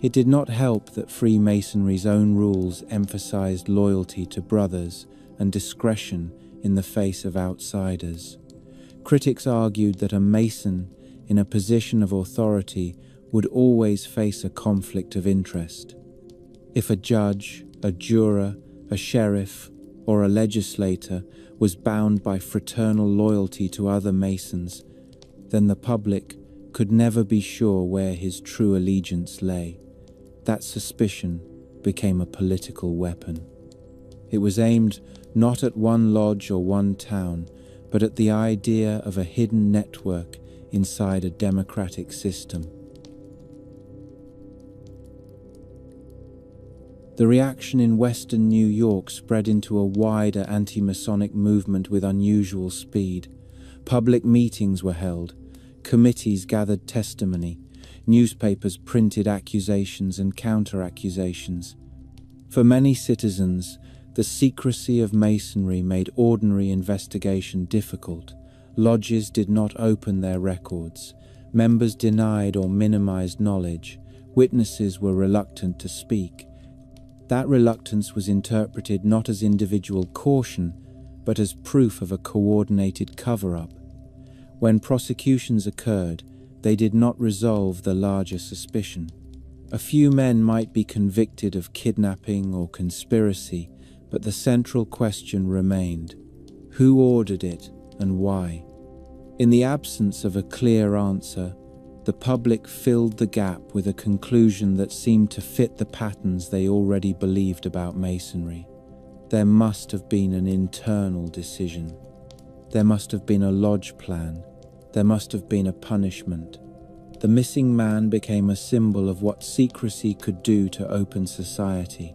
It did not help that Freemasonry's own rules emphasized loyalty to brothers and discretion in the face of outsiders. Critics argued that a Mason in a position of authority would always face a conflict of interest. If a judge, a juror, a sheriff, or a legislator was bound by fraternal loyalty to other Masons, then the public could never be sure where his true allegiance lay. That suspicion became a political weapon. It was aimed not at one lodge or one town, but at the idea of a hidden network inside a democratic system. The reaction in Western New York spread into a wider anti-Masonic movement with unusual speed. Public meetings were held, committees gathered testimony, newspapers printed accusations and counter-accusations. For many citizens, the secrecy of Masonry made ordinary investigation difficult. Lodges did not open their records. Members denied or minimized knowledge. Witnesses were reluctant to speak. That reluctance was interpreted not as individual caution, but as proof of a coordinated cover-up. When prosecutions occurred, they did not resolve the larger suspicion. A few men might be convicted of kidnapping or conspiracy, but the central question remained: who ordered it and why? In the absence of a clear answer, the public filled the gap with a conclusion that seemed to fit the patterns they already believed about Masonry. There must have been an internal decision. There must have been a lodge plan. There must have been a punishment. The missing man became a symbol of what secrecy could do to open society.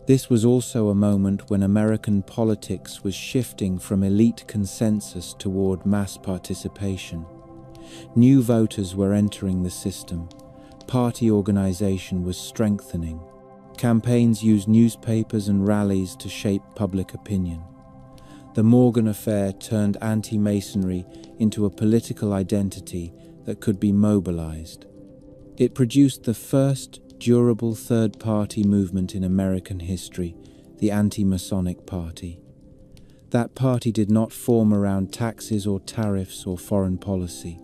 This was also a moment when American politics was shifting from elite consensus toward mass participation. New voters were entering the system. Party organization was strengthening. Campaigns used newspapers and rallies to shape public opinion. The Morgan affair turned anti-Masonry into a political identity that could be mobilized. It produced the first durable third-party movement in American history, the Anti-Masonic Party. That party did not form around taxes or tariffs or foreign policy.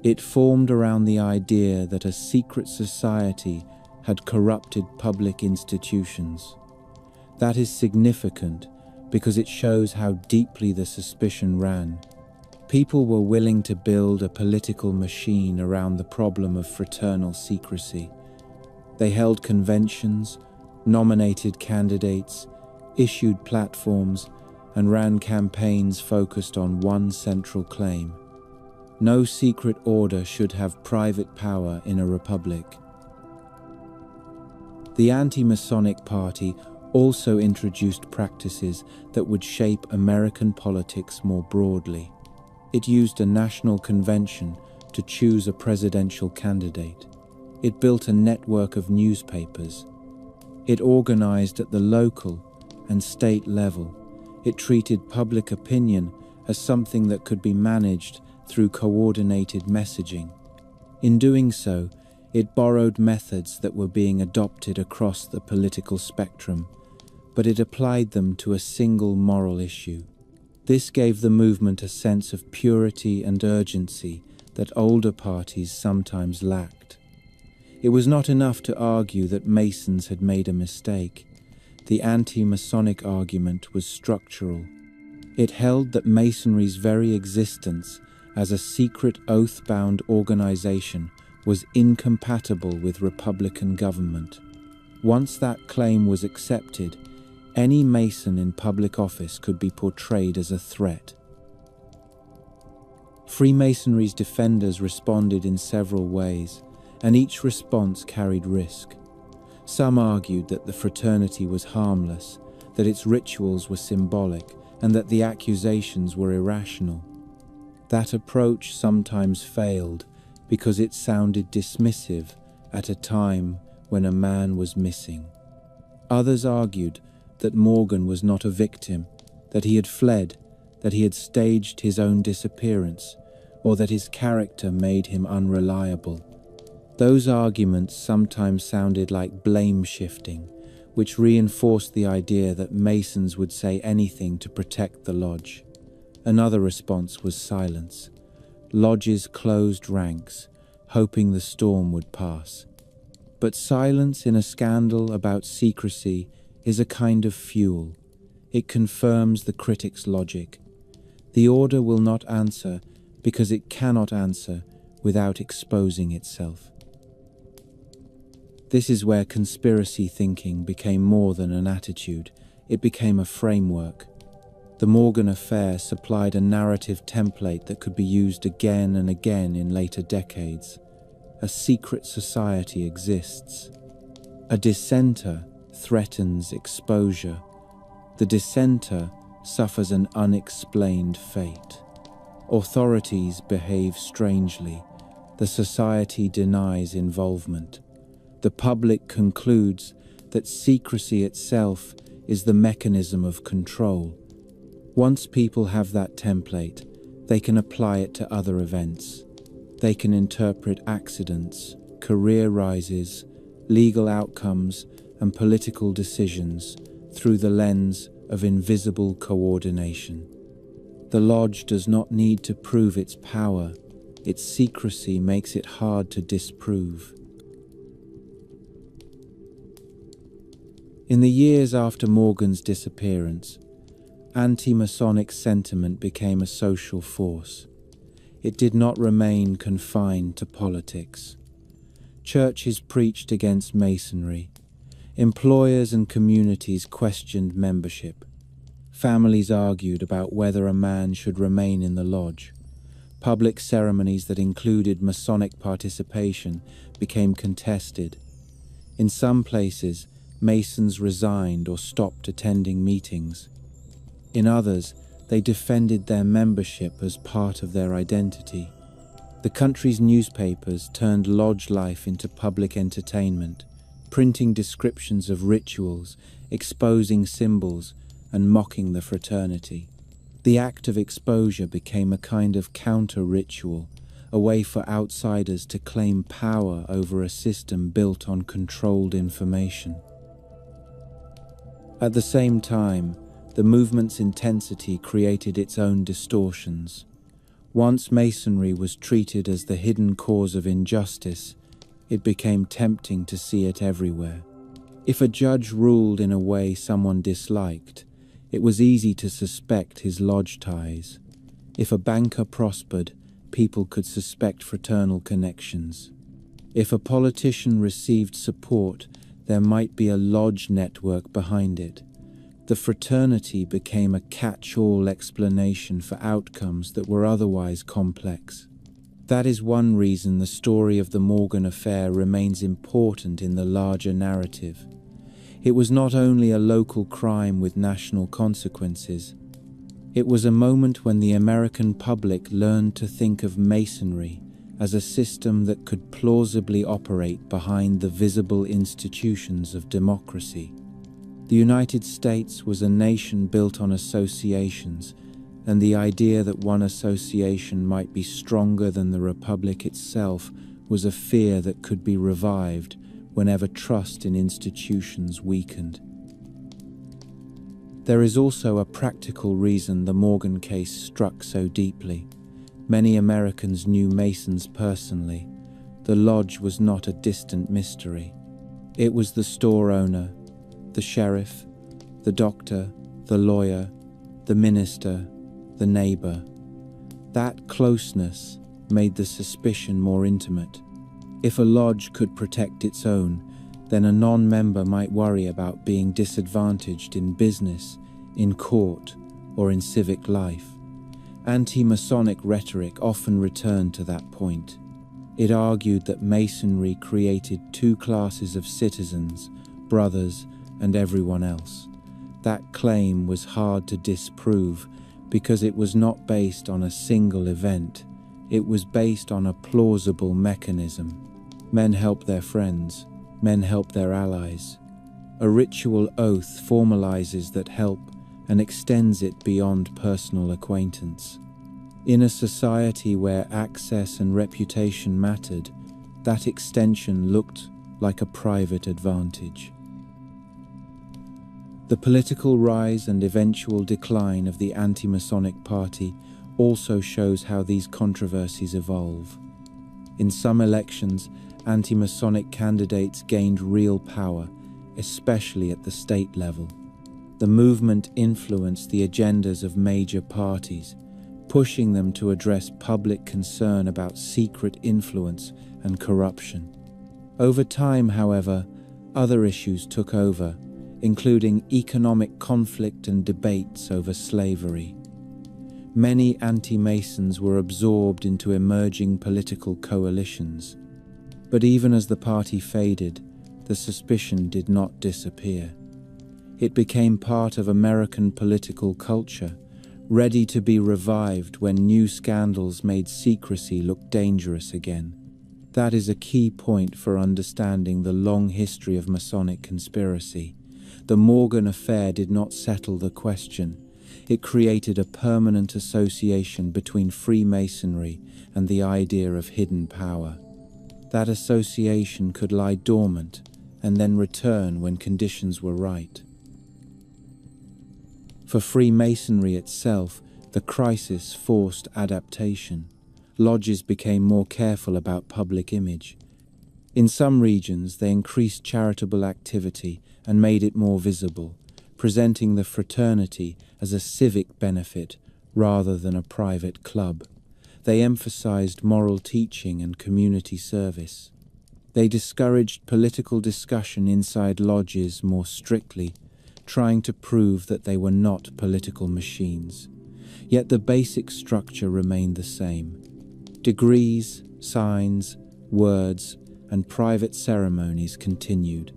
It formed around the idea that a secret society had corrupted public institutions. That is significant because it shows how deeply the suspicion ran. People were willing to build a political machine around the problem of fraternal secrecy. They held conventions, nominated candidates, issued platforms, and ran campaigns focused on one central claim. No secret order should have private power in a republic. The Anti-Masonic Party also introduced practices that would shape American politics more broadly. It used a national convention to choose a presidential candidate. It built a network of newspapers. It organized at the local and state level. It treated public opinion as something that could be managed through coordinated messaging. In doing so, it borrowed methods that were being adopted across the political spectrum, but it applied them to a single moral issue. This gave the movement a sense of purity and urgency that older parties sometimes lacked. It was not enough to argue that Masons had made a mistake. The anti-Masonic argument was structural. It held that Masonry's very existence as a secret oath-bound organization was incompatible with Republican government. Once that claim was accepted, any Mason in public office could be portrayed as a threat. Freemasonry's defenders responded in several ways, and each response carried risk. Some argued that the fraternity was harmless, that its rituals were symbolic, and that the accusations were irrational. That approach sometimes failed because it sounded dismissive at a time when a man was missing. Others argued that Morgan was not a victim, that he had fled, that he had staged his own disappearance, or that his character made him unreliable. Those arguments sometimes sounded like blame shifting, which reinforced the idea that Masons would say anything to protect the lodge. Another response was silence. Lodges closed ranks, hoping the storm would pass. But silence in a scandal about secrecy is a kind of fuel. It confirms the critic's logic. The order will not answer because it cannot answer without exposing itself. This is where conspiracy thinking became more than an attitude. It became a framework. The Morgan affair supplied a narrative template that could be used again and again in later decades. A secret society exists. A dissenter threatens exposure. The dissenter suffers an unexplained fate. Authorities behave strangely. The society denies involvement. The public concludes that secrecy itself is the mechanism of control. Once people have that template, they can apply it to other events. They can interpret accidents, career rises, legal outcomes, and political decisions through the lens of invisible coordination. The lodge does not need to prove its power. Its secrecy makes it hard to disprove. In the years after Morgan's disappearance, anti-Masonic sentiment became a social force. It did not remain confined to politics. Churches preached against Masonry. Employers and communities questioned membership. Families argued about whether a man should remain in the lodge. Public ceremonies that included Masonic participation became contested. In some places, Masons resigned or stopped attending meetings. In others, they defended their membership as part of their identity. The country's newspapers turned lodge life into public entertainment, printing descriptions of rituals, exposing symbols, and mocking the fraternity. The act of exposure became a kind of counter-ritual, a way for outsiders to claim power over a system built on controlled information. At the same time, the movement's intensity created its own distortions. Once Masonry was treated as the hidden cause of injustice, it became tempting to see it everywhere. If a judge ruled in a way someone disliked, it was easy to suspect his lodge ties. If a banker prospered, people could suspect fraternal connections. If a politician received support, there might be a lodge network behind it. The fraternity became a catch-all explanation for outcomes that were otherwise complex. That is one reason the story of the Morgan affair remains important in the larger narrative. It was not only a local crime with national consequences. It was a moment when the American public learned to think of Masonry as a system that could plausibly operate behind the visible institutions of democracy. The United States was a nation built on associations, and the idea that one association might be stronger than the Republic itself was a fear that could be revived whenever trust in institutions weakened. There is also a practical reason the Morgan case struck so deeply. Many Americans knew Masons personally. The lodge was not a distant mystery. It was the store owner, the sheriff, the doctor, the lawyer, the minister, the neighbor. That closeness made the suspicion more intimate. If a lodge could protect its own, then a non-member might worry about being disadvantaged in business, in court, or in civic life. Anti-Masonic rhetoric often returned to that point. It argued that Masonry created two classes of citizens, brothers, and everyone else. That claim was hard to disprove because it was not based on a single event. It was based on a plausible mechanism. Men help their friends. Men help their allies. A ritual oath formalizes that help and extends it beyond personal acquaintance. In a society where access and reputation mattered, that extension looked like a private advantage. The political rise and eventual decline of the anti-Masonic party also shows how these controversies evolve. In some elections, anti-Masonic candidates gained real power, especially at the state level. The movement influenced the agendas of major parties, pushing them to address public concern about secret influence and corruption. Over time, however, other issues took over, including economic conflict and debates over slavery. Many anti-Masons were absorbed into emerging political coalitions. But even as the party faded, the suspicion did not disappear. It became part of American political culture, ready to be revived when new scandals made secrecy look dangerous again. That is a key point for understanding the long history of Masonic conspiracy. The Morgan affair did not settle the question. It created a permanent association between Freemasonry and the idea of hidden power. That association could lie dormant and then return when conditions were right. For Freemasonry itself, the crisis forced adaptation. Lodges became more careful about public image. In some regions, they increased charitable activity and made it more visible, presenting the fraternity as a civic benefit rather than a private club. They emphasized moral teaching and community service. They discouraged political discussion inside lodges more strictly, trying to prove that they were not political machines. Yet the basic structure remained the same. Degrees, signs, words, and private ceremonies continued.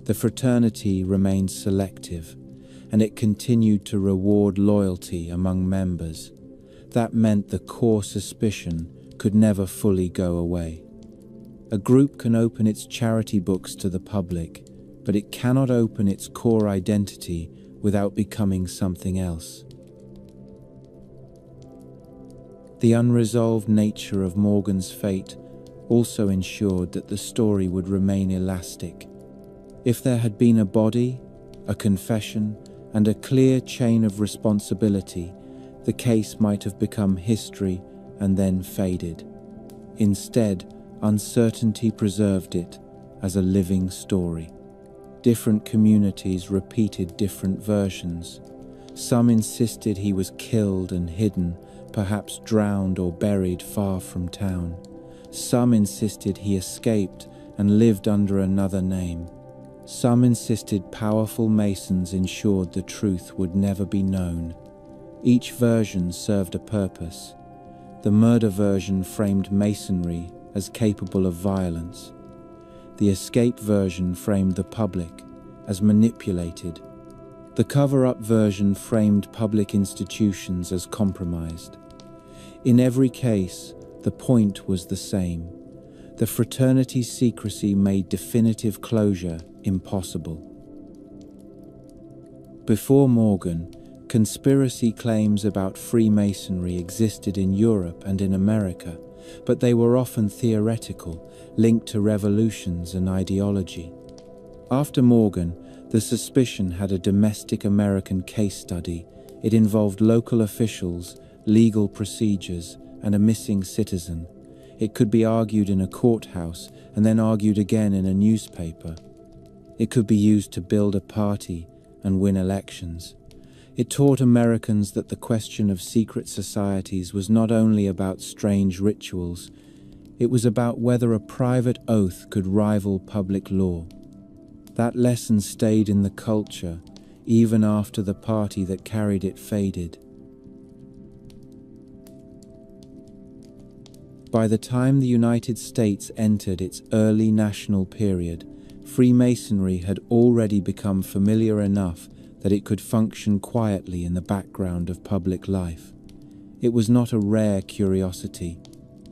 The fraternity remained selective, and it continued to reward loyalty among members. That meant the core suspicion could never fully go away. A group can open its charity books to the public, but it cannot open its core identity without becoming something else. The unresolved nature of Morgan's fate also ensured that the story would remain elastic. If there had been a body, a confession, and a clear chain of responsibility, the case might have become history and then faded. Instead, uncertainty preserved it as a living story. Different communities repeated different versions. Some insisted he was killed and hidden, perhaps drowned or buried far from town. Some insisted he escaped and lived under another name. Some insisted powerful Masons ensured the truth would never be known. Each version served a purpose. The murder version framed Masonry as capable of violence. The escape version framed the public as manipulated. The cover-up version framed public institutions as compromised. In every case, the point was the same. The fraternity's secrecy made definitive closure impossible. Before Morgan, conspiracy claims about Freemasonry existed in Europe and in America, but they were often theoretical, linked to revolutions and ideology. After Morgan, the suspicion had a domestic American case study. It involved local officials, legal procedures, and a missing citizen. It could be argued in a courthouse and then argued again in a newspaper. It could be used to build a party and win elections. It taught Americans that the question of secret societies was not only about strange rituals, it was about whether a private oath could rival public law. That lesson stayed in the culture, even after the party that carried it faded. By the time the United States entered its early national period, Freemasonry had already become familiar enough that it could function quietly in the background of public life. It was not a rare curiosity.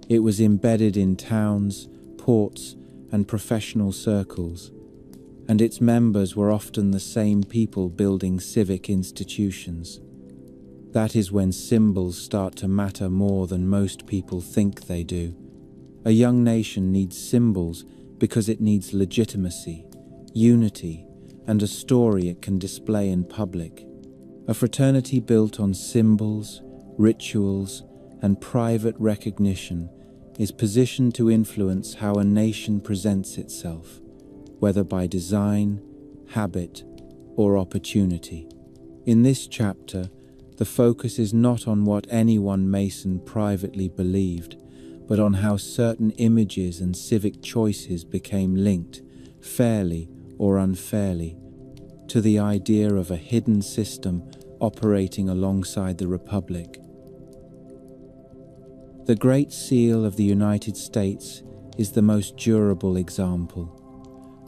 It was embedded in towns, ports, and professional circles, and its members were often the same people building civic institutions. That is when symbols start to matter more than most people think they do. A young nation needs symbols because it needs legitimacy, unity, and a story it can display in public. A fraternity built on symbols, rituals, and private recognition is positioned to influence how a nation presents itself, whether by design, habit, or opportunity. In this chapter, the focus is not on what any one Mason privately believed, but on how certain images and civic choices became linked, fairly or unfairly, to the idea of a hidden system operating alongside the Republic. The Great Seal of the United States is the most durable example.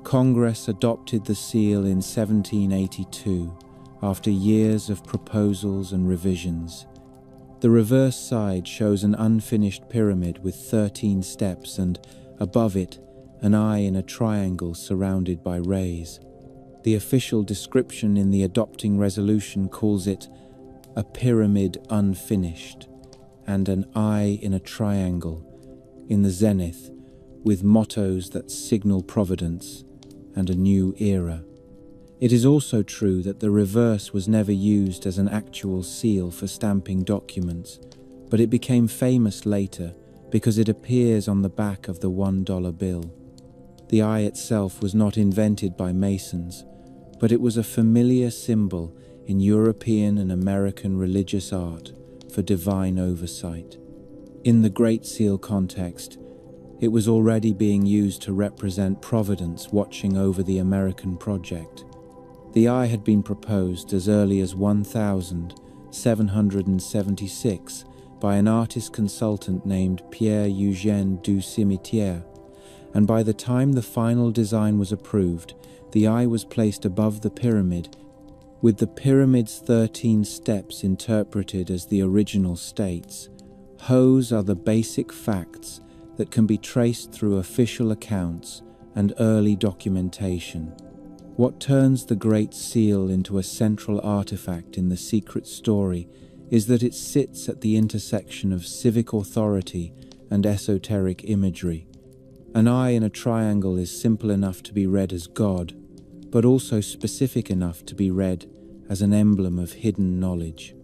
Congress adopted the seal in 1782, after years of proposals and revisions. The reverse side shows an unfinished pyramid with 13 steps and, above it, an eye in a triangle surrounded by rays. The official description in the adopting resolution calls it a pyramid unfinished, and an eye in a triangle in the zenith, with mottos that signal providence and a new era. It is also true that the reverse was never used as an actual seal for stamping documents, but it became famous later because it appears on the back of the $1 bill. The eye itself was not invented by Masons, but it was a familiar symbol in European and American religious art for divine oversight. In the Great Seal context, it was already being used to represent Providence watching over the American project. The eye had been proposed as early as 1776 by an artist consultant named Pierre-Eugène du Cimetière, and by the time the final design was approved, the eye was placed above the pyramid, with the pyramid's 13 steps interpreted as the original states. Those are the basic facts that can be traced through official accounts and early documentation. What turns the Great Seal into a central artifact in the secret story is that it sits at the intersection of civic authority and esoteric imagery. An eye in a triangle is simple enough to be read as God, but also specific enough to be read as an emblem of hidden knowledge.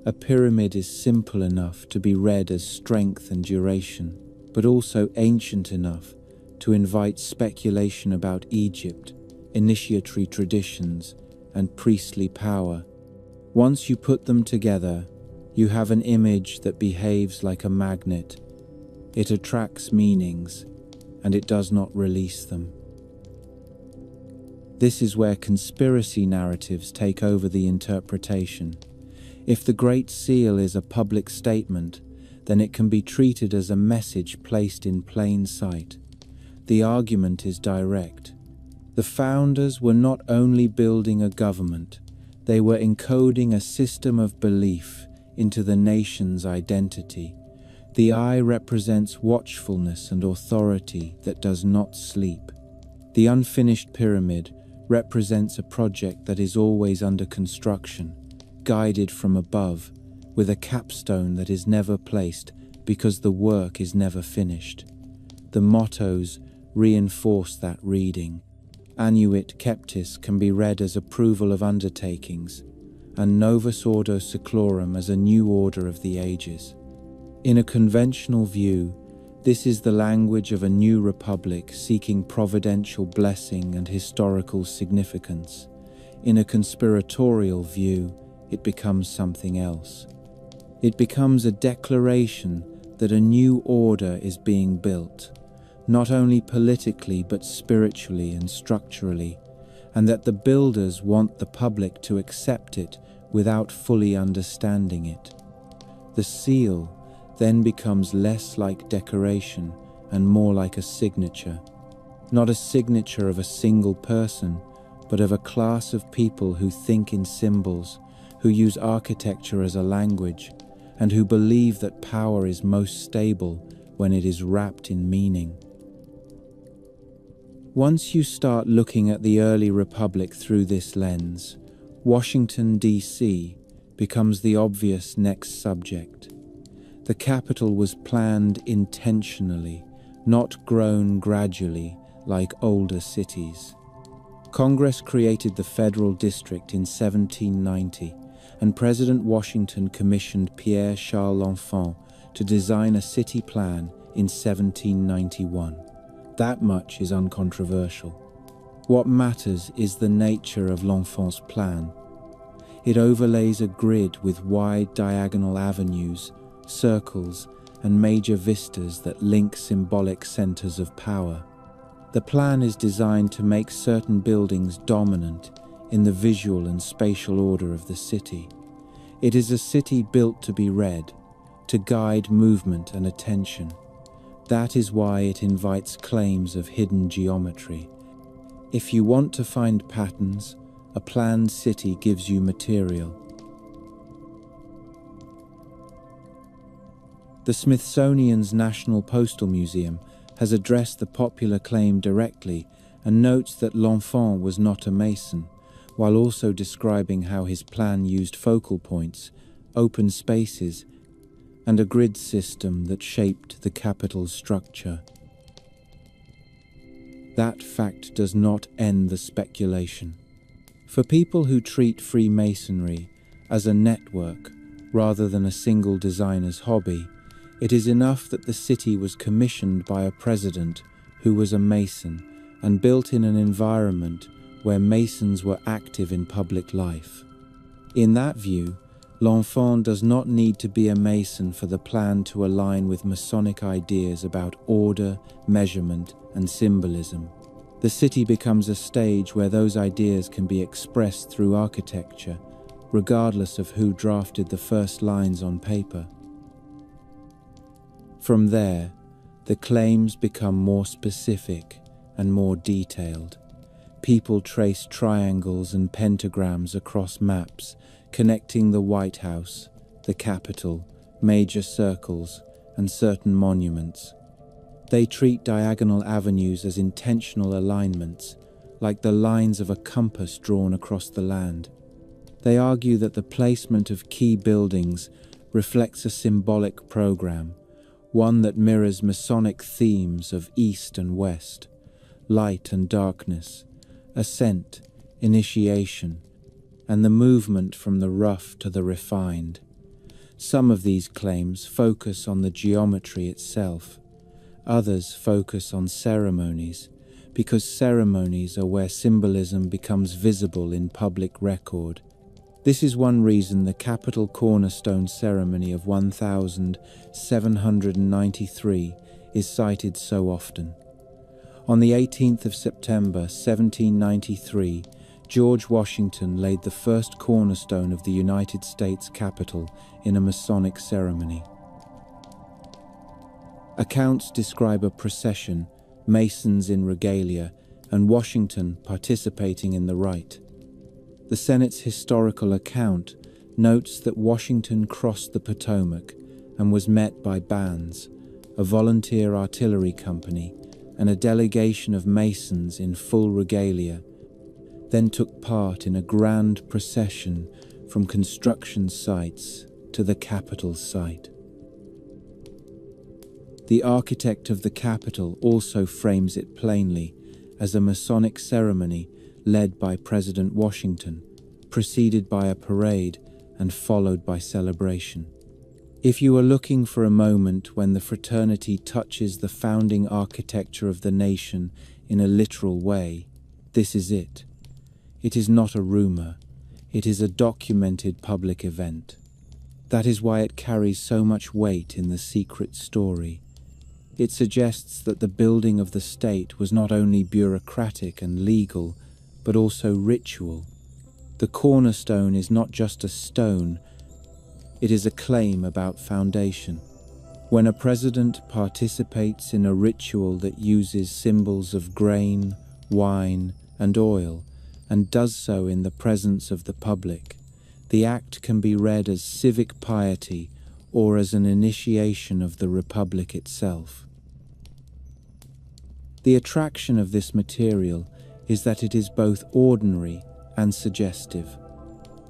A pyramid is simple enough to be read as strength and duration, but also ancient enough to invite speculation about Egypt, initiatory traditions, and priestly power. Once you put them together, you have an image that behaves like a magnet. It attracts meanings, and it does not release them. This is where conspiracy narratives take over the interpretation. If the Great Seal is a public statement, then it can be treated as a message placed in plain sight. The argument is direct. The founders were not only building a government, they were encoding a system of belief into the nation's identity. The eye represents watchfulness and authority that does not sleep. The unfinished pyramid represents a project that is always under construction, guided from above, with a capstone that is never placed because the work is never finished. The mottos reinforce that reading. Annuit Keptis can be read as approval of undertakings, and Novus Ordo Seclorum as a new order of the ages. In a conventional view, this is the language of a new republic seeking providential blessing and historical significance. In a conspiratorial view, it becomes something else. It becomes a declaration that a new order is being built, not only politically but spiritually and structurally, and that the builders want the public to accept it without fully understanding it. The seal then becomes less like decoration and more like a signature, not a signature of a single person, but of a class of people who think in symbols, who use architecture as a language, and who believe that power is most stable when it is wrapped in meaning. Once you start looking at the early republic through this lens, Washington, D.C. becomes the obvious next subject. The capital was planned intentionally, not grown gradually like older cities. Congress created the Federal District in 1790, and President Washington commissioned Pierre Charles L'Enfant to design a city plan in 1791. That much is uncontroversial. What matters is the nature of L'Enfant's plan. It overlays a grid with wide diagonal avenues, circles, and major vistas that link symbolic centers of power. The plan is designed to make certain buildings dominant in the visual and spatial order of the city. It is a city built to be read, to guide movement and attention. That is why it invites claims of hidden geometry. If you want to find patterns, a planned city gives you material. The Smithsonian's National Postal Museum has addressed the popular claim directly and notes that L'Enfant was not a Mason, while also describing how his plan used focal points, open spaces, and a grid system that shaped the capital's structure. That fact does not end the speculation. For people who treat Freemasonry as a network rather than a single designer's hobby, it is enough that the city was commissioned by a president who was a Mason and built in an environment where Masons were active in public life. In that view, L'Enfant does not need to be a Mason for the plan to align with Masonic ideas about order, measurement, and symbolism. The city becomes a stage where those ideas can be expressed through architecture, regardless of who drafted the first lines on paper. From there, the claims become more specific and more detailed. People trace triangles and pentagrams across maps, connecting the White House, the Capitol, major circles, and certain monuments. They treat diagonal avenues as intentional alignments, like the lines of a compass drawn across the land. They argue that the placement of key buildings reflects a symbolic program, one that mirrors Masonic themes of East and West, light and darkness, ascent, initiation, and the movement from the rough to the refined. Some of these claims focus on the geometry itself. Others focus on ceremonies, because ceremonies are where symbolism becomes visible in public record. This is one reason the capital cornerstone ceremony of 1793 is cited so often. On the 18th of September 1793, George Washington laid the first cornerstone of the United States Capitol in a Masonic ceremony. Accounts describe a procession, Masons in regalia, and Washington participating in the rite. The Senate's historical account notes that Washington crossed the Potomac and was met by bands, a volunteer artillery company, and a delegation of Masons in full regalia, then took part in a grand procession from construction sites to the Capitol site. The architect of the Capitol also frames it plainly as a Masonic ceremony led by President Washington, preceded by a parade and followed by celebration. If you are looking for a moment when the fraternity touches the founding architecture of the nation in a literal way, this is it. It is not a rumor, it is a documented public event. That is why it carries so much weight in the secret story. It suggests that the building of the state was not only bureaucratic and legal, but also ritual. The cornerstone is not just a stone, it is a claim about foundation. When a president participates in a ritual that uses symbols of grain, wine, and oil, and does so in the presence of the public, the act can be read as civic piety or as an initiation of the republic itself. The attraction of this material is that it is both ordinary and suggestive.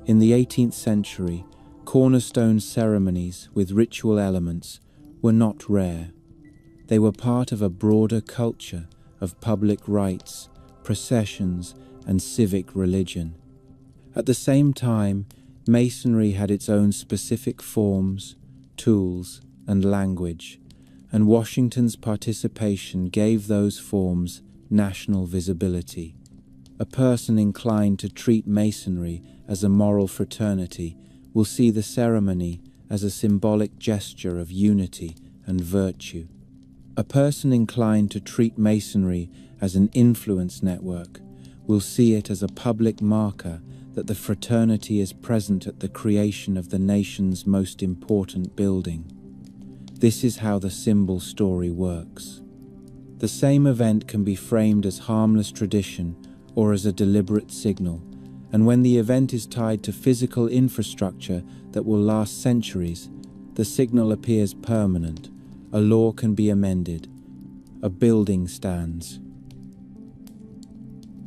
In the 18th century, cornerstone ceremonies with ritual elements were not rare. They were part of a broader culture of public rites, processions, and civic religion. At the same time, Masonry had its own specific forms, tools, and language, and Washington's participation gave those forms national visibility. A person inclined to treat Masonry as a moral fraternity will see the ceremony as a symbolic gesture of unity and virtue. A person inclined to treat Masonry as an influence network will see it as a public marker that the fraternity is present at the creation of the nation's most important building. This is how the symbol story works. The same event can be framed as harmless tradition or as a deliberate signal, and when the event is tied to physical infrastructure that will last centuries, the signal appears permanent. A law can be amended. A building stands.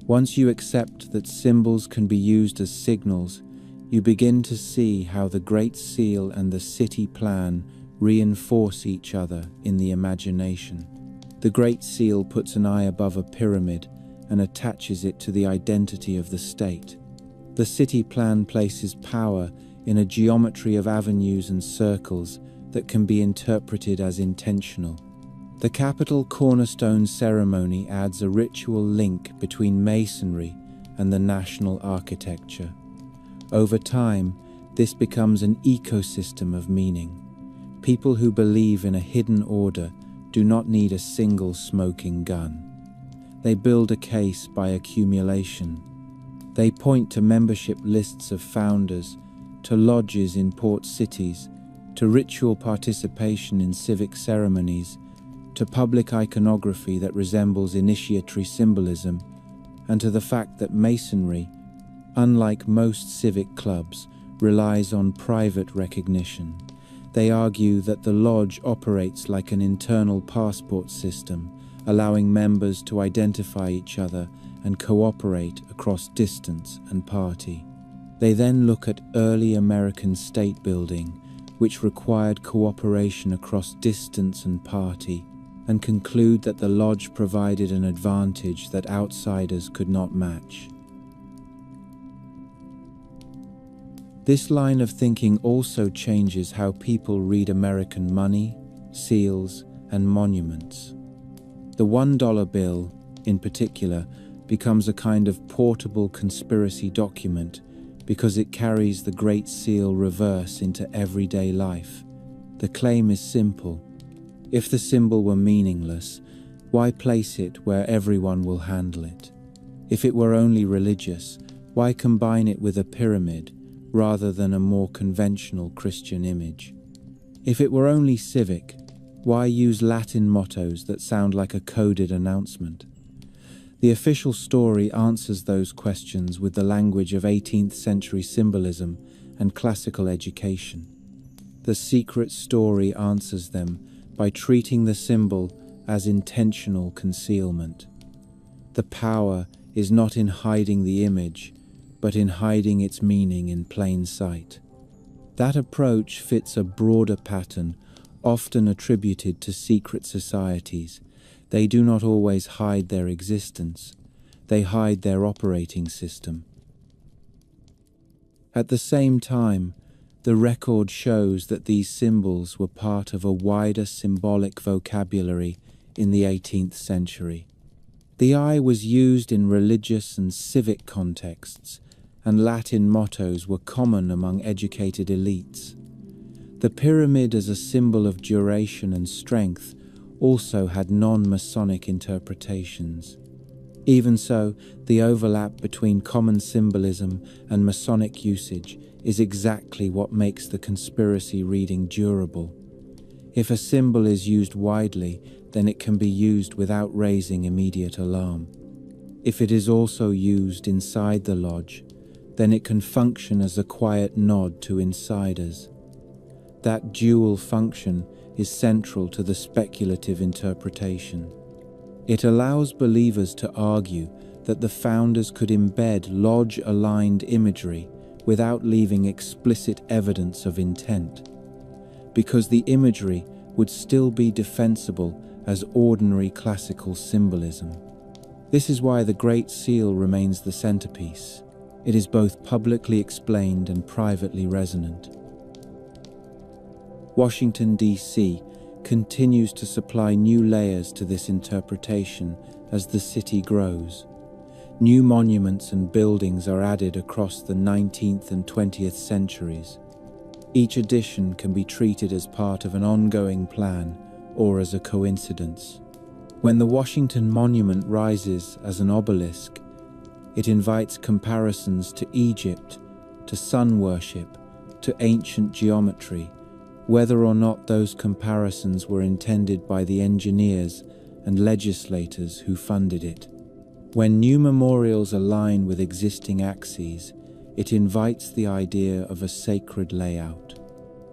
Once you accept that symbols can be used as signals, you begin to see how the Great Seal and the city plan reinforce each other in the imagination. The Great Seal puts an eye above a pyramid and attaches it to the identity of the state. The city plan places power in a geometry of avenues and circles that can be interpreted as intentional. The Capitol cornerstone ceremony adds a ritual link between Masonry and the national architecture. Over time, this becomes an ecosystem of meaning. People who believe in a hidden order do not need a single smoking gun. They build a case by accumulation. They point to membership lists of founders, to lodges in port cities, to ritual participation in civic ceremonies, to public iconography that resembles initiatory symbolism, and to the fact that Masonry, unlike most civic clubs, relies on private recognition. They argue that the lodge operates like an internal passport system, allowing members to identify each other and cooperate across distance and party. They then look at early American state building, which required cooperation across distance and party, and conclude that the lodge provided an advantage that outsiders could not match. This line of thinking also changes how people read American money, seals, and monuments. The $1 bill, in particular, becomes a kind of portable conspiracy document because it carries the Great Seal reverse into everyday life. The claim is simple. If the symbol were meaningless, why place it where everyone will handle it? If it were only religious, why combine it with a pyramid rather than a more conventional Christian image? If it were only civic, why use Latin mottos that sound like a coded announcement? The official story answers those questions with the language of 18th century symbolism and classical education. The secret story answers them by treating the symbol as intentional concealment. The power is not in hiding the image, but in hiding its meaning in plain sight. That approach fits a broader pattern often attributed to secret societies. They do not always hide their existence, they hide their operating system. At the same time, the record shows that these symbols were part of a wider symbolic vocabulary in the 18th century. The eye was used in religious and civic contexts, and Latin mottos were common among educated elites. The pyramid as a symbol of duration and strength also had non-Masonic interpretations. Even so, the overlap between common symbolism and Masonic usage is exactly what makes the conspiracy reading durable. If a symbol is used widely, then it can be used without raising immediate alarm. If it is also used inside the lodge, then it can function as a quiet nod to insiders. That dual function is central to the speculative interpretation. It allows believers to argue that the founders could embed lodge-aligned imagery without leaving explicit evidence of intent, because the imagery would still be defensible as ordinary classical symbolism. This is why the Great Seal remains the centerpiece. It is both publicly explained and privately resonant. Washington, D.C. continues to supply new layers to this interpretation as the city grows. New monuments and buildings are added across the 19th and 20th centuries. Each addition can be treated as part of an ongoing plan or as a coincidence. When the Washington Monument rises as an obelisk, it invites comparisons to Egypt, to sun worship, to ancient geometry, whether or not those comparisons were intended by the engineers and legislators who funded it. When new memorials align with existing axes, it invites the idea of a sacred layout.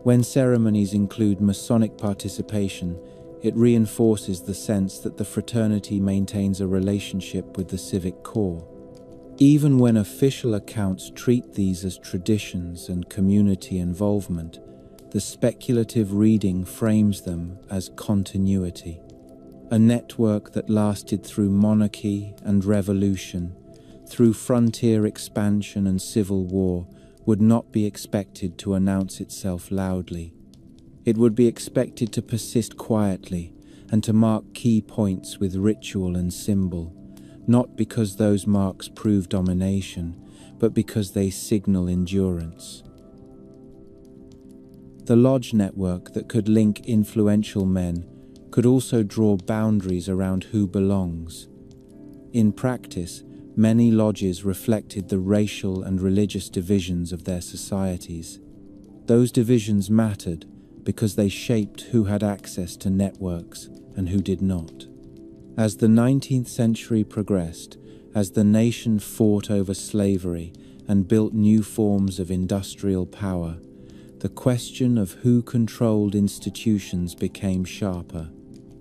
When ceremonies include Masonic participation, it reinforces the sense that the fraternity maintains a relationship with the civic core. Even when official accounts treat these as traditions and community involvement, the speculative reading frames them as continuity. A network that lasted through monarchy and revolution, through frontier expansion and civil war, would not be expected to announce itself loudly. It would be expected to persist quietly and to mark key points with ritual and symbol, not because those marks prove domination, but because they signal endurance. The lodge network that could link influential men could also draw boundaries around who belongs. In practice, many lodges reflected the racial and religious divisions of their societies. Those divisions mattered because they shaped who had access to networks and who did not. As the 19th century progressed, as the nation fought over slavery and built new forms of industrial power, the question of who controlled institutions became sharper.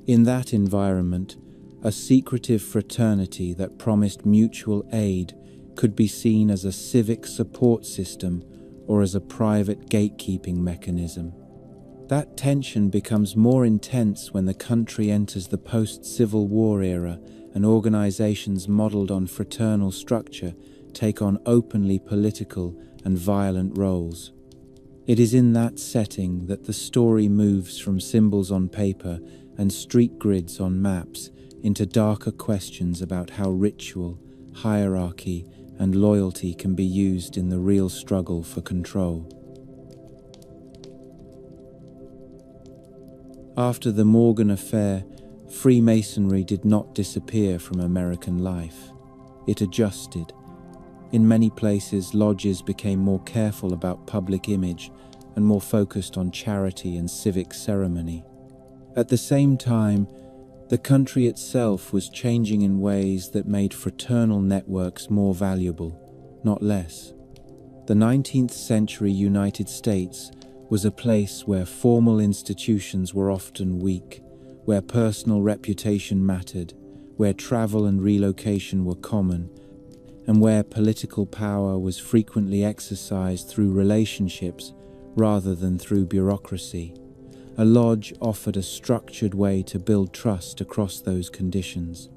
In that environment, a secretive fraternity that promised mutual aid could be seen as a civic support system or as a private gatekeeping mechanism. That tension becomes more intense when the country enters the post-Civil War era and organizations modeled on fraternal structure take on openly political and violent roles. It is in that setting that the story moves from symbols on paper and street grids on maps into darker questions about how ritual, hierarchy, and loyalty can be used in the real struggle for control. After the Morgan affair, Freemasonry did not disappear from American life. It adjusted. In many places, lodges became more careful about public image and more focused on charity and civic ceremony. At the same time, the country itself was changing in ways that made fraternal networks more valuable, not less. The 19th century United States was a place where formal institutions were often weak, where personal reputation mattered, where travel and relocation were common, and where political power was frequently exercised through relationships rather than through bureaucracy. A lodge offered a structured way to build trust across those conditions.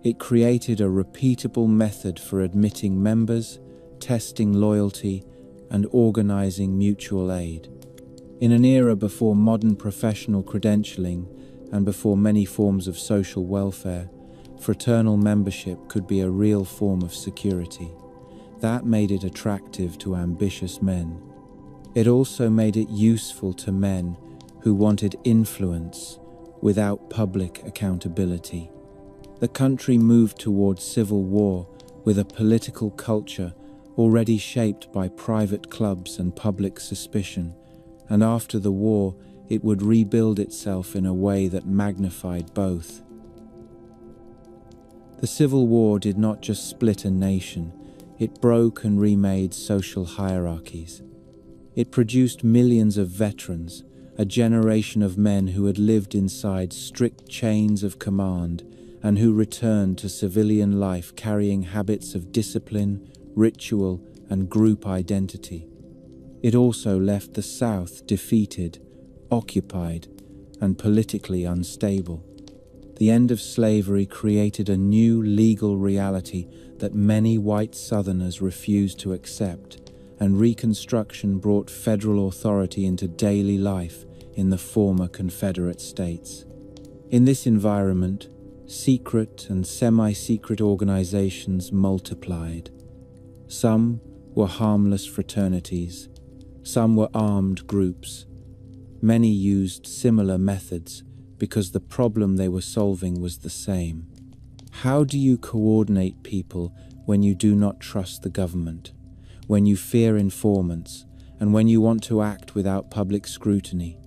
It created a repeatable method for admitting members, testing loyalty, and organizing mutual aid. In an era before modern professional credentialing and before many forms of social welfare, fraternal membership could be a real form of security. That made it attractive to ambitious men. It also made it useful to men who wanted influence without public accountability. The country moved towards civil war with a political culture already shaped by private clubs and public suspicion, and after the war, it would rebuild itself in a way that magnified both. The Civil War did not just split a nation, it broke and remade social hierarchies. It produced millions of veterans, a generation of men who had lived inside strict chains of command and who returned to civilian life carrying habits of discipline, ritual, and group identity. It also left the South defeated, occupied, and politically unstable. The end of slavery created a new legal reality that many white Southerners refused to accept, and Reconstruction brought federal authority into daily life in the former Confederate states. In this environment, secret and semi-secret organizations multiplied. Some were harmless fraternities, some were armed groups. Many used similar methods because the problem they were solving was the same. How do you coordinate people when you do not trust the government, when you fear informants, and when you want to act without public scrutiny?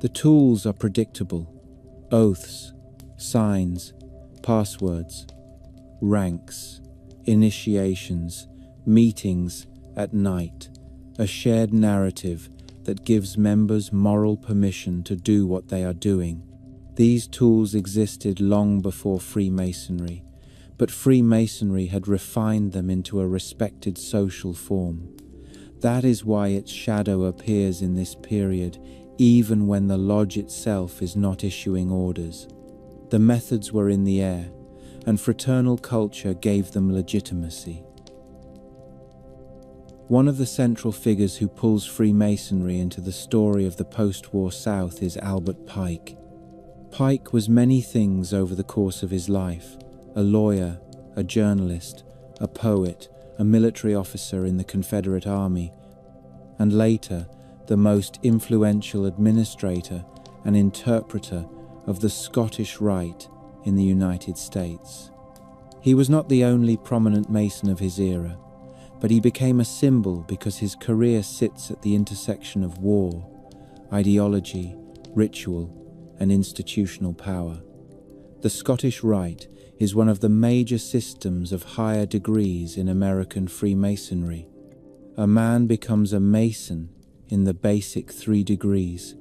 The tools are predictable: oaths, signs, passwords, ranks, initiations, meetings at night, a shared narrative that gives members moral permission to do what they are doing. These tools existed long before Freemasonry, but Freemasonry had refined them into a respected social form. That is why its shadow appears in this period, even when the lodge itself is not issuing orders. The methods were in the air, and fraternal culture gave them legitimacy. One of the central figures who pulls Freemasonry into the story of the post-war South is Albert Pike. Pike was many things over the course of his life: a lawyer, a journalist, a poet, a military officer in the Confederate Army, and later the most influential administrator and interpreter of the Scottish Rite in the United States. He was not the only prominent Mason of his era, but he became a symbol because his career sits at the intersection of war, ideology, ritual, and institutional power. The Scottish Rite is one of the major systems of higher degrees in American Freemasonry. A man becomes a Mason in the basic 3 degrees.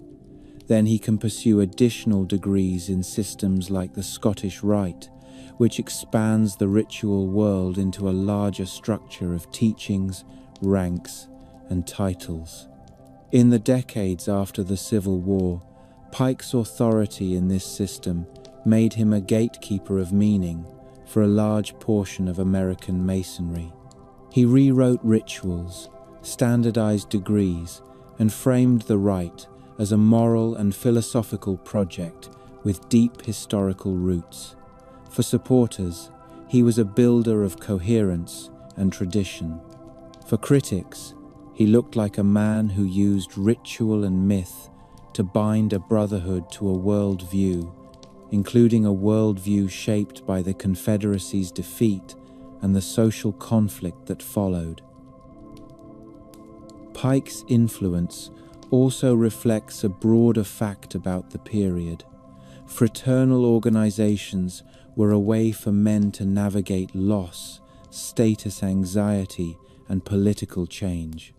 Then he can pursue additional degrees in systems like the Scottish Rite, which expands the ritual world into a larger structure of teachings, ranks, and titles. In the decades after the Civil War, Pike's authority in this system made him a gatekeeper of meaning for a large portion of American Masonry. He rewrote rituals, standardized degrees, and framed the rite as a moral and philosophical project with deep historical roots. For supporters, he was a builder of coherence and tradition. For critics, he looked like a man who used ritual and myth to bind a brotherhood to a worldview, including a worldview shaped by the Confederacy's defeat and the social conflict that followed. Pike's influence also reflects a broader fact about the period. Fraternal organizations were a way for men to navigate loss, status anxiety, and political change.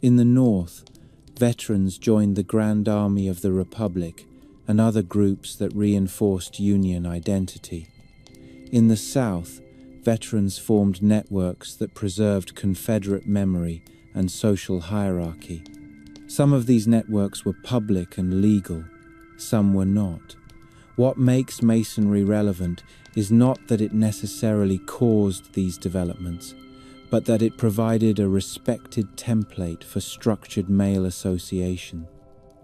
In the North, veterans joined the Grand Army of the Republic and other groups that reinforced Union identity. In the South, veterans formed networks that preserved Confederate memory and social hierarchy. Some of these networks were public and legal, some were not. What makes Masonry relevant is not that it necessarily caused these developments, but that it provided a respected template for structured male association.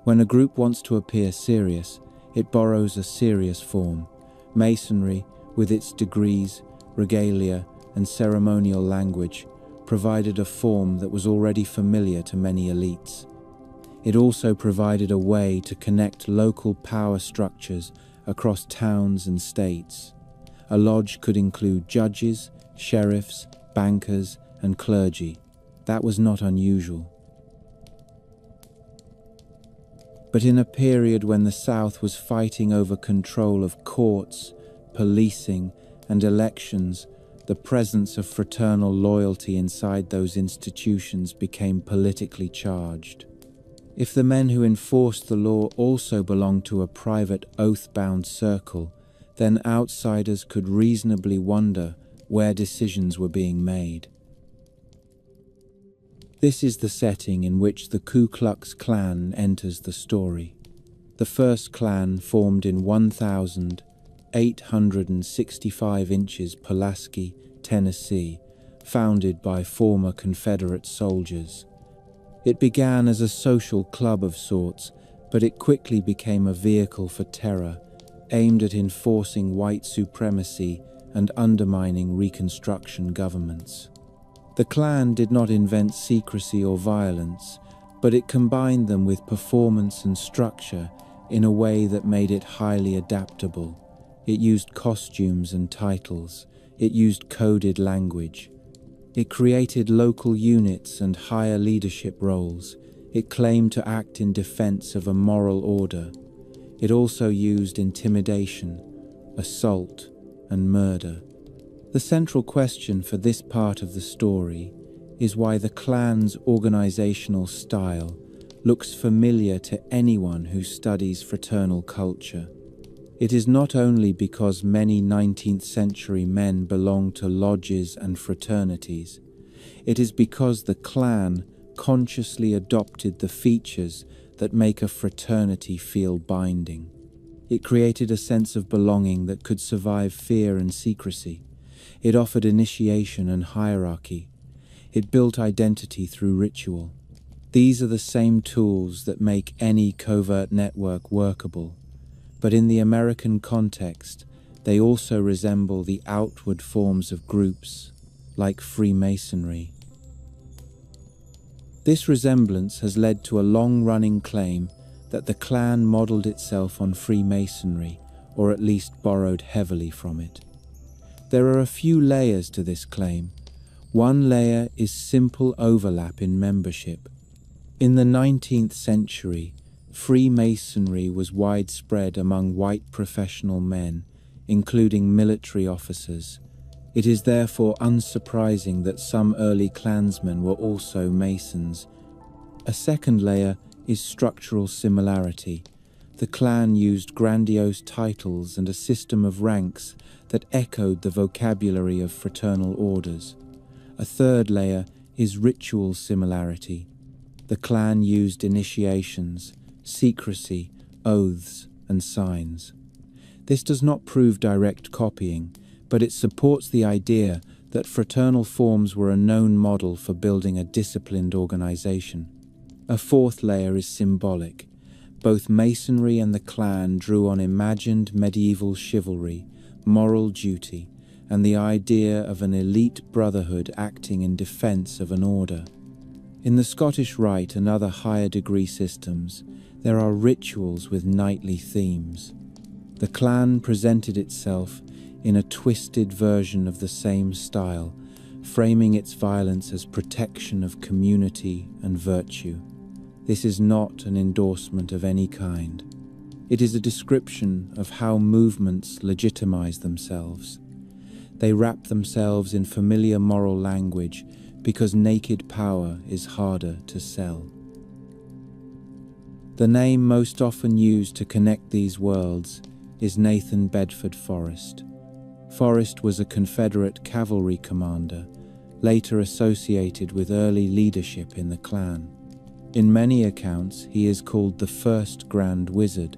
When a group wants to appear serious, it borrows a serious form. Masonry, with its degrees, regalia, and ceremonial language, provided a form that was already familiar to many elites. It also provided a way to connect local power structures across towns and states. A lodge could include judges, sheriffs, bankers, and clergy. That was not unusual. But in a period when the South was fighting over control of courts, policing, and elections, the presence of fraternal loyalty inside those institutions became politically charged. If the men who enforced the law also belonged to a private oath-bound circle, then outsiders could reasonably wonder where decisions were being made. This is the setting in which the Ku Klux Klan enters the story. The first Klan formed in 1,865 inches Pulaski, Tennessee, founded by former Confederate soldiers. It began as a social club of sorts, but it quickly became a vehicle for terror, aimed at enforcing white supremacy and undermining Reconstruction governments. The Klan did not invent secrecy or violence, but it combined them with performance and structure in a way that made it highly adaptable. It used costumes and titles. It used coded language. It created local units and higher leadership roles. It claimed to act in defense of a moral order. It also used intimidation, assault, and murder. The central question for this part of the story is why the Klan's organizational style looks familiar to anyone who studies fraternal culture. It is not only because many 19th century men belonged to lodges and fraternities. It is because the Klan consciously adopted the features that make a fraternity feel binding. It created a sense of belonging that could survive fear and secrecy. It offered initiation and hierarchy. It built identity through ritual. These are the same tools that make any covert network workable. But in the American context, they also resemble the outward forms of groups, like Freemasonry. This resemblance has led to a long-running claim that the Klan modeled itself on Freemasonry, or at least borrowed heavily from it. There are a few layers to this claim. One layer is simple overlap in membership. In the 19th century, Freemasonry was widespread among white professional men, including military officers. It is therefore unsurprising that some early Klansmen were also Masons. A second layer is structural similarity. The clan used grandiose titles and a system of ranks that echoed the vocabulary of fraternal orders. A third layer is ritual similarity. The clan used initiations, secrecy, oaths, and signs. This does not prove direct copying, but it supports the idea that fraternal forms were a known model for building a disciplined organization. A fourth layer is symbolic. Both Masonry and the clan drew on imagined medieval chivalry, moral duty, and the idea of an elite brotherhood acting in defense of an order. In the Scottish Rite and other higher degree systems, there are rituals with knightly themes. The clan presented itself in a twisted version of the same style, framing its violence as protection of community and virtue. This is not an endorsement of any kind. It is a description of how movements legitimize themselves. They wrap themselves in familiar moral language because naked power is harder to sell. The name most often used to connect these worlds is Nathan Bedford Forrest. Forrest was a Confederate cavalry commander, later associated with early leadership in the clan. In many accounts, he is called the first Grand Wizard,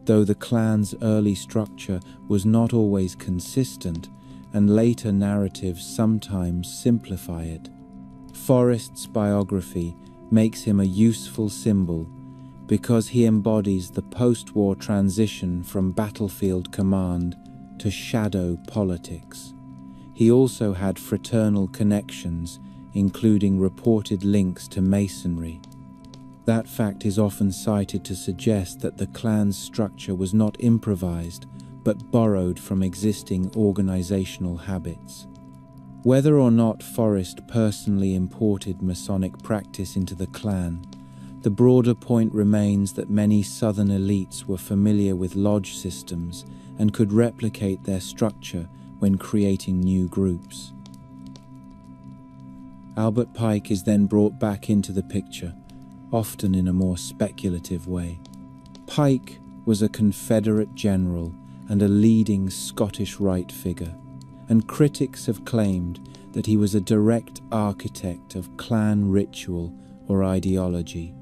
though the clan's early structure was not always consistent, and later narratives sometimes simplify it. Forrest's biography makes him a useful symbol because he embodies the post-war transition from battlefield command to shadow politics. He also had fraternal connections, including reported links to Masonry. That fact is often cited to suggest that the clan's structure was not improvised, but borrowed from existing organizational habits. Whether or not Forrest personally imported Masonic practice into the clan, the broader point remains that many Southern elites were familiar with lodge systems and could replicate their structure when creating new groups. Albert Pike is then brought back into the picture, often in a more speculative way. Pike was a Confederate general and a leading Scottish Rite figure, and critics have claimed that he was a direct architect of clan ritual or ideology.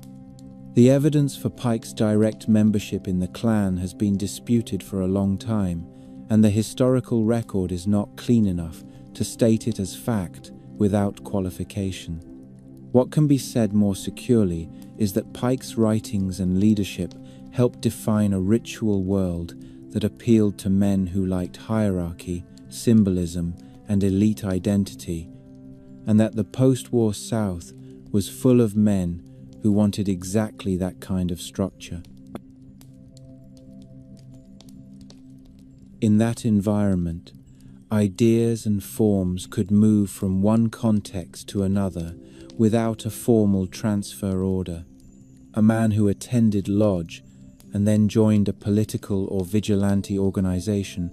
The evidence for Pike's direct membership in the clan has been disputed for a long time, and the historical record is not clean enough to state it as fact without qualification. What can be said more securely is that Pike's writings and leadership helped define a ritual world that appealed to men who liked hierarchy, symbolism, and elite identity, and that the post-war South was full of men who wanted exactly that kind of structure. In that environment, ideas and forms could move from one context to another without a formal transfer order. A man who attended lodge and then joined a political or vigilante organization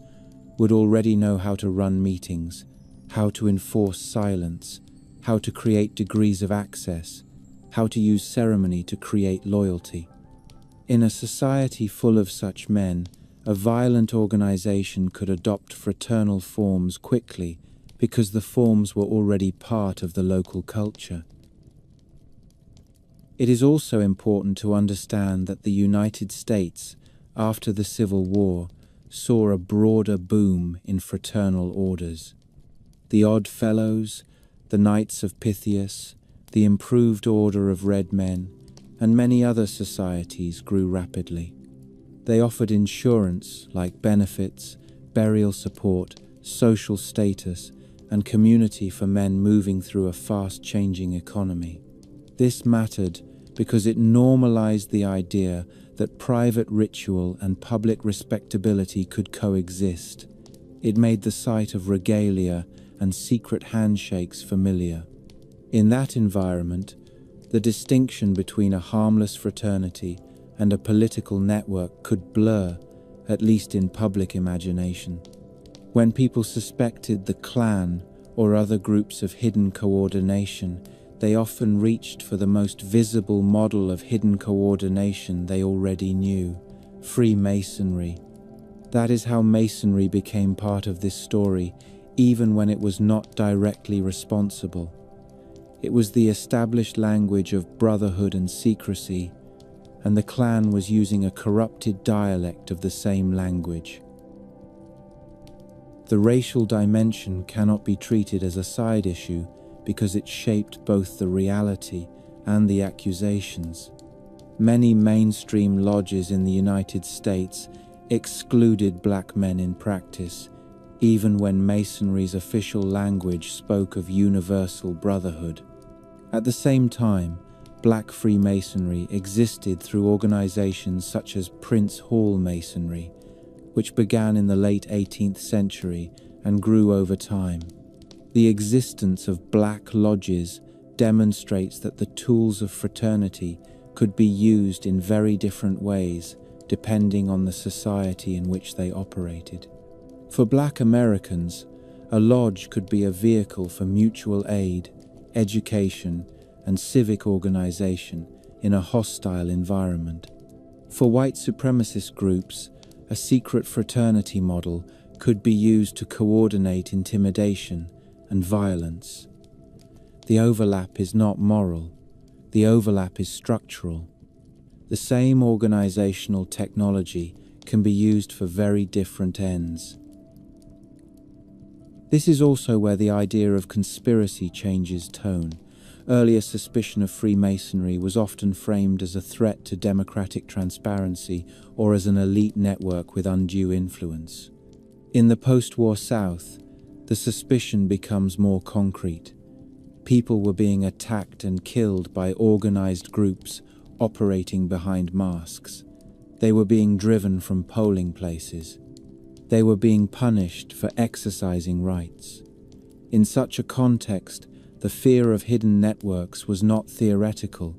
would already know how to run meetings, how to enforce silence, how to create degrees of access, how to use ceremony to create loyalty. In a society full of such men, a violent organization could adopt fraternal forms quickly because the forms were already part of the local culture. It is also important to understand that the United States, after the Civil War, saw a broader boom in fraternal orders. The Odd Fellows, the Knights of Pythias, the Improved Order of Red Men, and many other societies grew rapidly. They offered insurance like benefits, burial support, social status, and community for men moving through a fast-changing economy. This mattered because it normalized the idea that private ritual and public respectability could coexist. It made the sight of regalia and secret handshakes familiar. In that environment, the distinction between a harmless fraternity and a political network could blur, at least in public imagination. When people suspected the clan or other groups of hidden coordination, they often reached for the most visible model of hidden coordination they already knew: Freemasonry. That is how Masonry became part of this story, even when it was not directly responsible. It was the established language of brotherhood and secrecy, and the clan was using a corrupted dialect of the same language. The racial dimension cannot be treated as a side issue because it shaped both the reality and the accusations. Many mainstream lodges in the United States excluded black men in practice, even when Masonry's official language spoke of universal brotherhood. At the same time, Black Freemasonry existed through organizations such as Prince Hall Masonry, which began in the late 18th century and grew over time. The existence of black lodges demonstrates that the tools of fraternity could be used in very different ways depending on the society in which they operated. For Black Americans, a lodge could be a vehicle for mutual aid, education, and civic organization in a hostile environment. For white supremacist groups, a secret fraternity model could be used to coordinate intimidation and violence. The overlap is not moral. The overlap is structural. The same organizational technology can be used for very different ends. This is also where the idea of conspiracy changes tone. Earlier suspicion of Freemasonry was often framed as a threat to democratic transparency or as an elite network with undue influence. In the post-war South, the suspicion becomes more concrete. People were being attacked and killed by organized groups operating behind masks. They were being driven from polling places. They were being punished for exercising rights. In such a context, the fear of hidden networks was not theoretical.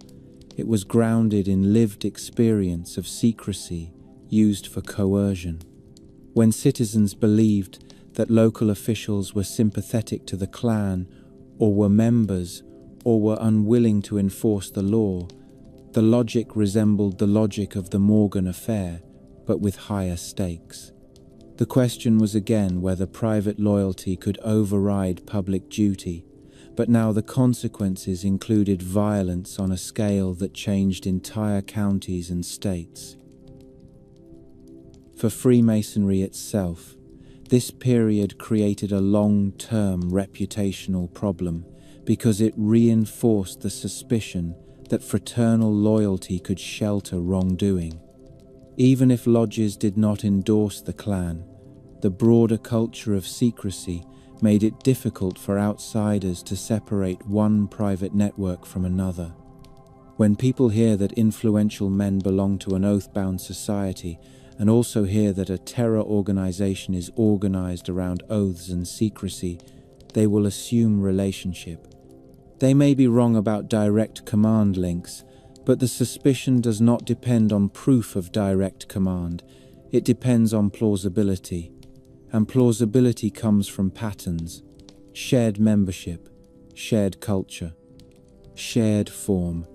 It was grounded in lived experience of secrecy used for coercion. When citizens believed that local officials were sympathetic to the clan, or were members, or were unwilling to enforce the law, the logic resembled the logic of the Morgan affair, but with higher stakes. The question was again whether private loyalty could override public duty, but now the consequences included violence on a scale that changed entire counties and states. For Freemasonry itself, this period created a long-term reputational problem because it reinforced the suspicion that fraternal loyalty could shelter wrongdoing. Even if lodges did not endorse the clan, the broader culture of secrecy made it difficult for outsiders to separate one private network from another. When people hear that influential men belong to an oath-bound society and also hear that a terror organization is organized around oaths and secrecy, they will assume relationship. They may be wrong about direct command links, but the suspicion does not depend on proof of direct command. It depends on plausibility. And plausibility comes from patterns, shared membership, shared culture, shared form.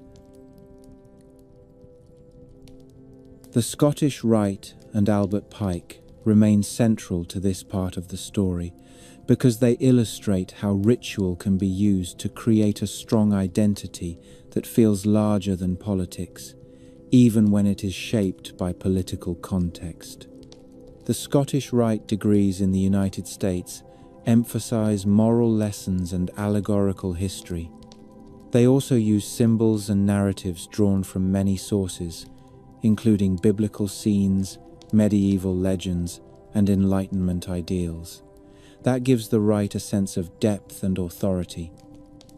The Scottish Rite and Albert Pike remain central to this part of the story because they illustrate how ritual can be used to create a strong identity that feels larger than politics, even when it is shaped by political context. The Scottish Rite degrees in the United States emphasize moral lessons and allegorical history. They also use symbols and narratives drawn from many sources, including biblical scenes, medieval legends, and Enlightenment ideals. That gives the rite a sense of depth and authority.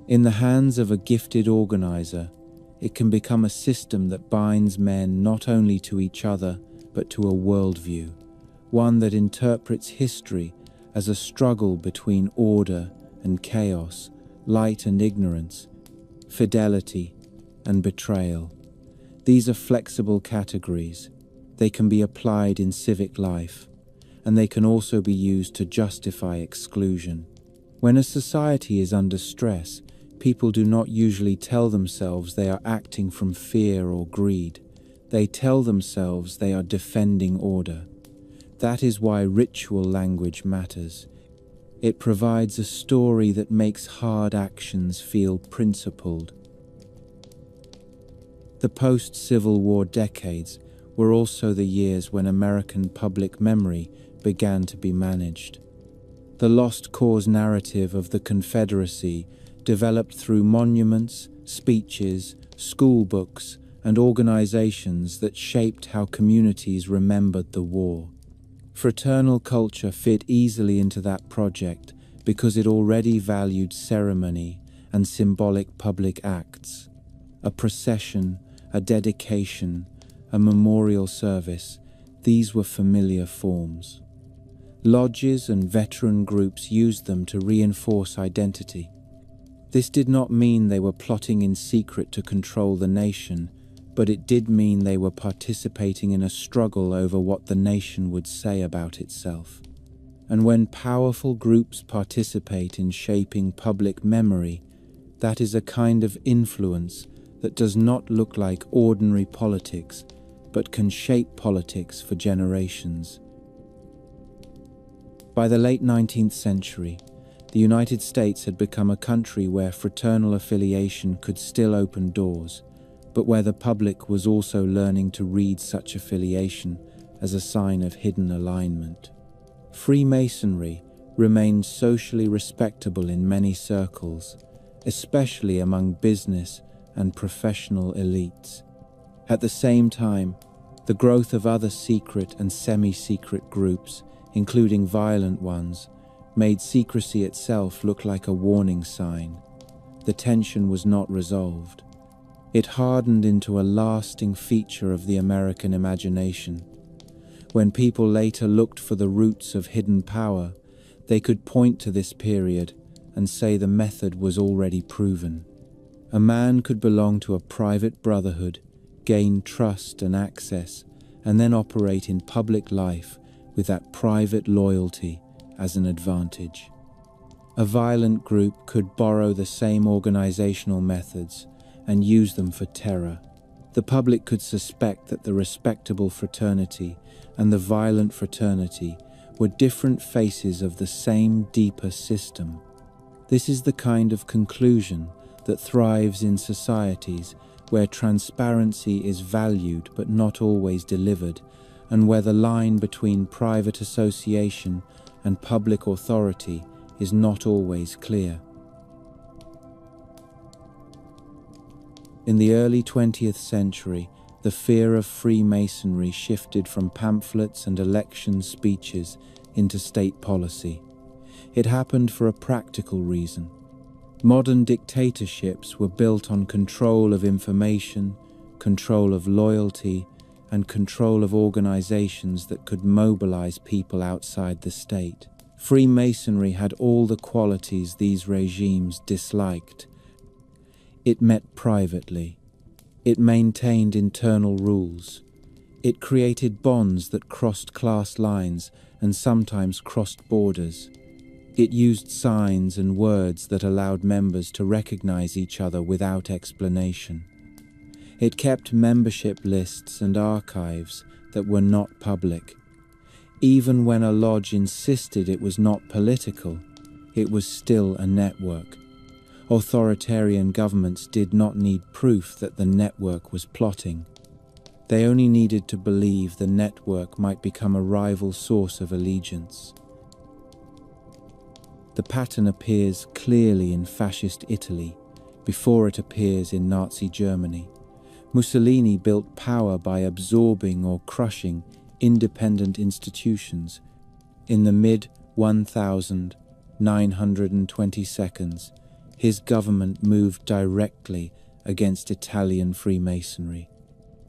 In the hands of a gifted organizer, it can become a system that binds men not only to each other, but to a worldview, one that interprets history as a struggle between order and chaos, light and ignorance, fidelity and betrayal. These are flexible categories. They can be applied in civic life, and they can also be used to justify exclusion. When a society is under stress, people do not usually tell themselves they are acting from fear or greed. They tell themselves they are defending order. That is why ritual language matters. It provides a story that makes hard actions feel principled. The post-Civil War decades were also the years when American public memory began to be managed. The lost cause narrative of the Confederacy developed through monuments, speeches, school books, and organizations that shaped how communities remembered the war. Fraternal culture fit easily into that project because it already valued ceremony and symbolic public acts. A procession, a dedication, a memorial service, these were familiar forms. Lodges and veteran groups used them to reinforce identity. This did not mean they were plotting in secret to control the nation, but it did mean they were participating in a struggle over what the nation would say about itself. And when powerful groups participate in shaping public memory, that is a kind of influence that does not look like ordinary politics, but can shape politics for generations. By the late 19th century, the United States had become a country where fraternal affiliation could still open doors, but where the public was also learning to read such affiliation as a sign of hidden alignment. Freemasonry remained socially respectable in many circles, especially among business and professional elites. At the same time, the growth of other secret and semi-secret groups, including violent ones, made secrecy itself look like a warning sign. The tension was not resolved. It hardened into a lasting feature of the American imagination. When people later looked for the roots of hidden power, they could point to this period and say the method was already proven. A man could belong to a private brotherhood, gain trust and access, and then operate in public life with that private loyalty as an advantage. A violent group could borrow the same organizational methods and use them for terror. The public could suspect that the respectable fraternity and the violent fraternity were different faces of the same deeper system. This is the kind of conclusion that thrives in societies where transparency is valued but not always delivered, and where the line between private association and public authority is not always clear. In the early 20th century, the fear of Freemasonry shifted from pamphlets and election speeches into state policy. It happened for a practical reason. Modern dictatorships were built on control of information, control of loyalty, and control of organizations that could mobilize people outside the state. Freemasonry had all the qualities these regimes disliked. It met privately. It maintained internal rules. It created bonds that crossed class lines and sometimes crossed borders. It used signs and words that allowed members to recognize each other without explanation. It kept membership lists and archives that were not public. Even when a lodge insisted it was not political, it was still a network. Authoritarian governments did not need proof that the network was plotting. They only needed to believe the network might become a rival source of allegiance. The pattern appears clearly in fascist Italy before it appears in Nazi Germany. Mussolini built power by absorbing or crushing independent institutions. In the mid-1922s, his government moved directly against Italian Freemasonry.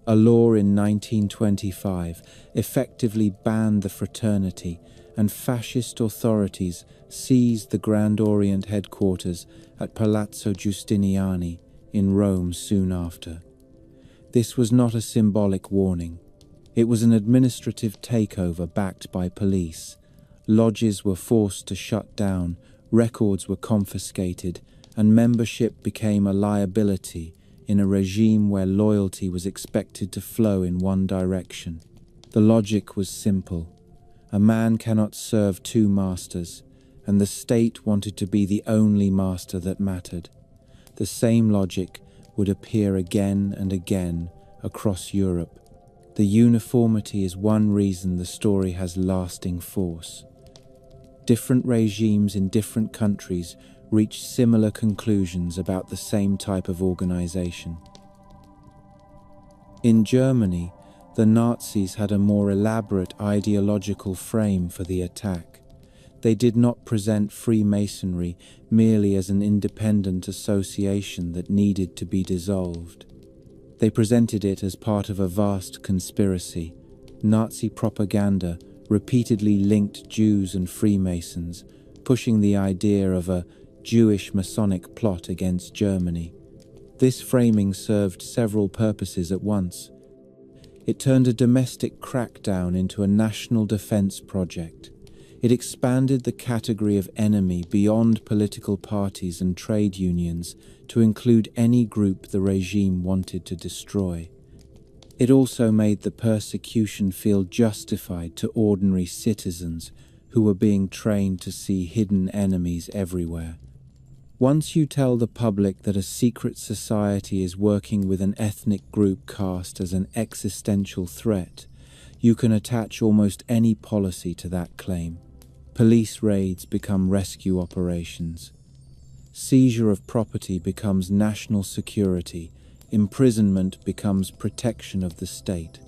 A law in 1925 effectively banned the fraternity, and fascist authorities seized the Grand Orient headquarters at Palazzo Giustiniani in Rome soon after. This was not a symbolic warning. It was an administrative takeover backed by police. Lodges were forced to shut down, records were confiscated, and membership became a liability in a regime where loyalty was expected to flow in one direction. The logic was simple. A man cannot serve two masters, and the state wanted to be the only master that mattered. The same logic would appear again and again across Europe. The uniformity is one reason the story has lasting force. Different regimes in different countries reached similar conclusions about the same type of organization. In Germany, the Nazis had a more elaborate ideological frame for the attack. They did not present Freemasonry merely as an independent association that needed to be dissolved. They presented it as part of a vast conspiracy. Nazi propaganda repeatedly linked Jews and Freemasons, pushing the idea of a Jewish Masonic plot against Germany. This framing served several purposes at once. It turned a domestic crackdown into a national defense project. It expanded the category of enemy beyond political parties and trade unions to include any group the regime wanted to destroy. It also made the persecution feel justified to ordinary citizens who were being trained to see hidden enemies everywhere. Once you tell the public that a secret society is working with an ethnic group cast as an existential threat, you can attach almost any policy to that claim. Police raids become rescue operations. Seizure of property becomes national security. Imprisonment becomes protection of the state.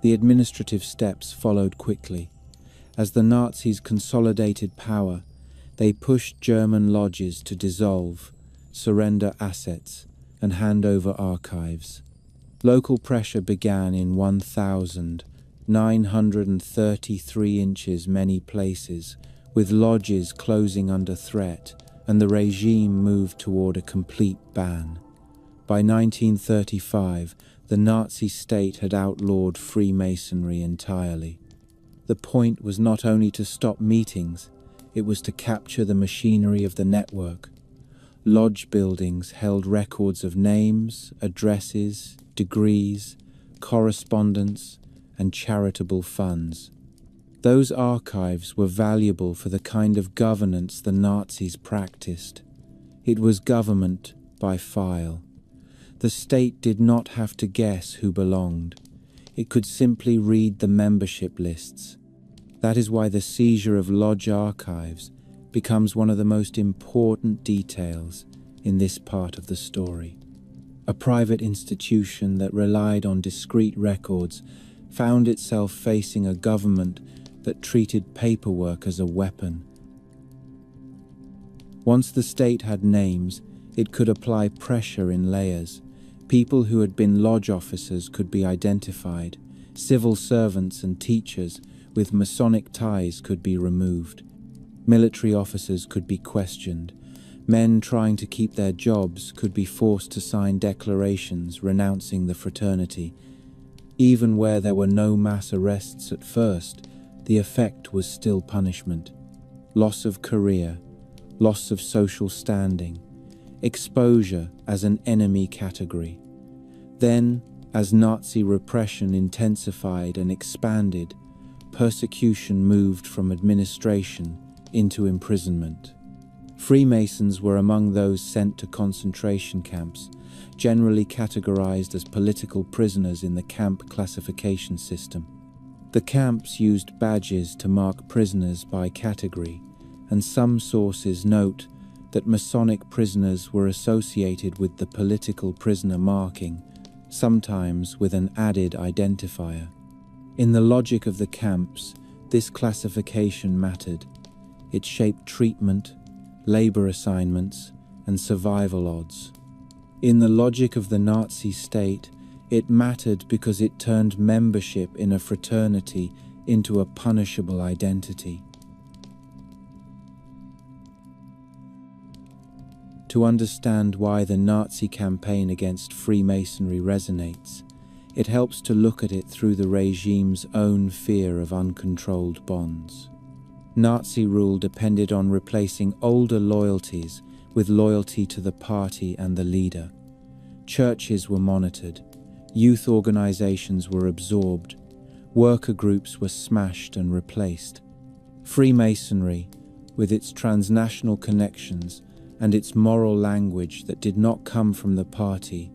The administrative steps followed quickly. As the Nazis consolidated power, they pushed German lodges to dissolve, surrender assets, and hand over archives. Local pressure began in 1,933 inches many places, with lodges closing under threat, and the regime moved toward a complete ban. By 1935, the Nazi state had outlawed Freemasonry entirely. The point was not only to stop meetings, it was to capture the machinery of the network. Lodge buildings held records of names, addresses, degrees, correspondence, and charitable funds. Those archives were valuable for the kind of governance the Nazis practiced. It was government by file. The state did not have to guess who belonged. It could simply read the membership lists. That is why the seizure of lodge archives becomes one of the most important details in this part of the story. A private institution that relied on discrete records found itself facing a government that treated paperwork as a weapon. Once the state had names, it could apply pressure in layers. People who had been lodge officers could be identified. Civil servants and teachers with Masonic ties could be removed. Military officers could be questioned. Men trying to keep their jobs could be forced to sign declarations renouncing the fraternity. Even where there were no mass arrests at first, the effect was still punishment. Loss of career, loss of social standing, exposure as an enemy category. Then, as Nazi repression intensified and expanded, persecution moved from administration into imprisonment. Freemasons were among those sent to concentration camps, generally categorized as political prisoners in the camp classification system. The camps used badges to mark prisoners by category, and some sources note that Masonic prisoners were associated with the political prisoner marking, sometimes with an added identifier. In the logic of the camps, this classification mattered. It shaped treatment, labor assignments, and survival odds. In the logic of the Nazi state, it mattered because it turned membership in a fraternity into a punishable identity. To understand why the Nazi campaign against Freemasonry resonates, it helps to look at it through the regime's own fear of uncontrolled bonds. Nazi rule depended on replacing older loyalties with loyalty to the party and the leader. Churches were monitored, youth organizations were absorbed, worker groups were smashed and replaced. Freemasonry, with its transnational connections and its moral language that did not come from the party,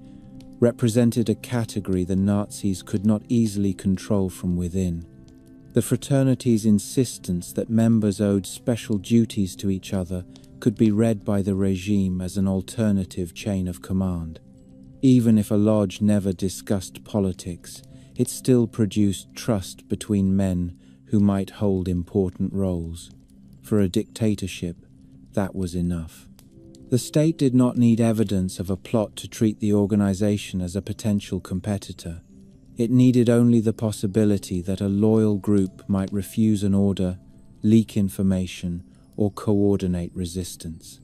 represented a category the Nazis could not easily control from within. The fraternity's insistence that members owed special duties to each other could be read by the regime as an alternative chain of command. Even if a lodge never discussed politics, it still produced trust between men who might hold important roles. For a dictatorship, that was enough. The state did not need evidence of a plot to treat the organization as a potential competitor. It needed only the possibility that a loyal group might refuse an order, leak information, or coordinate resistance.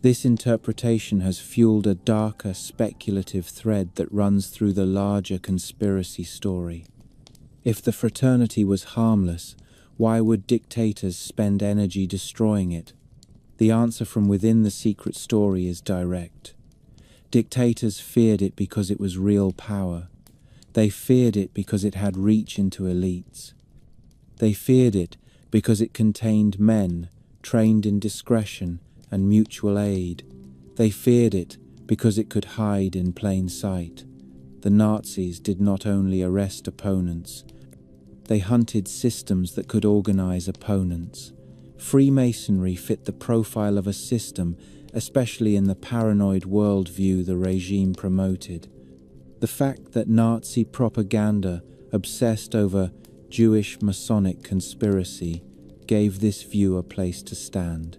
This interpretation has fueled a darker, speculative thread that runs through the larger conspiracy story. If the fraternity was harmless, why would dictators spend energy destroying it? The answer from within the secret story is direct. Dictators feared it because it was real power. They feared it because it had reach into elites. They feared it because it contained men trained in discretion and mutual aid. They feared it because it could hide in plain sight. The Nazis did not only arrest opponents, they hunted systems that could organize opponents. Freemasonry fit the profile of a system, especially in the paranoid worldview the regime promoted. The fact that Nazi propaganda obsessed over Jewish Masonic conspiracy gave this view a place to stand.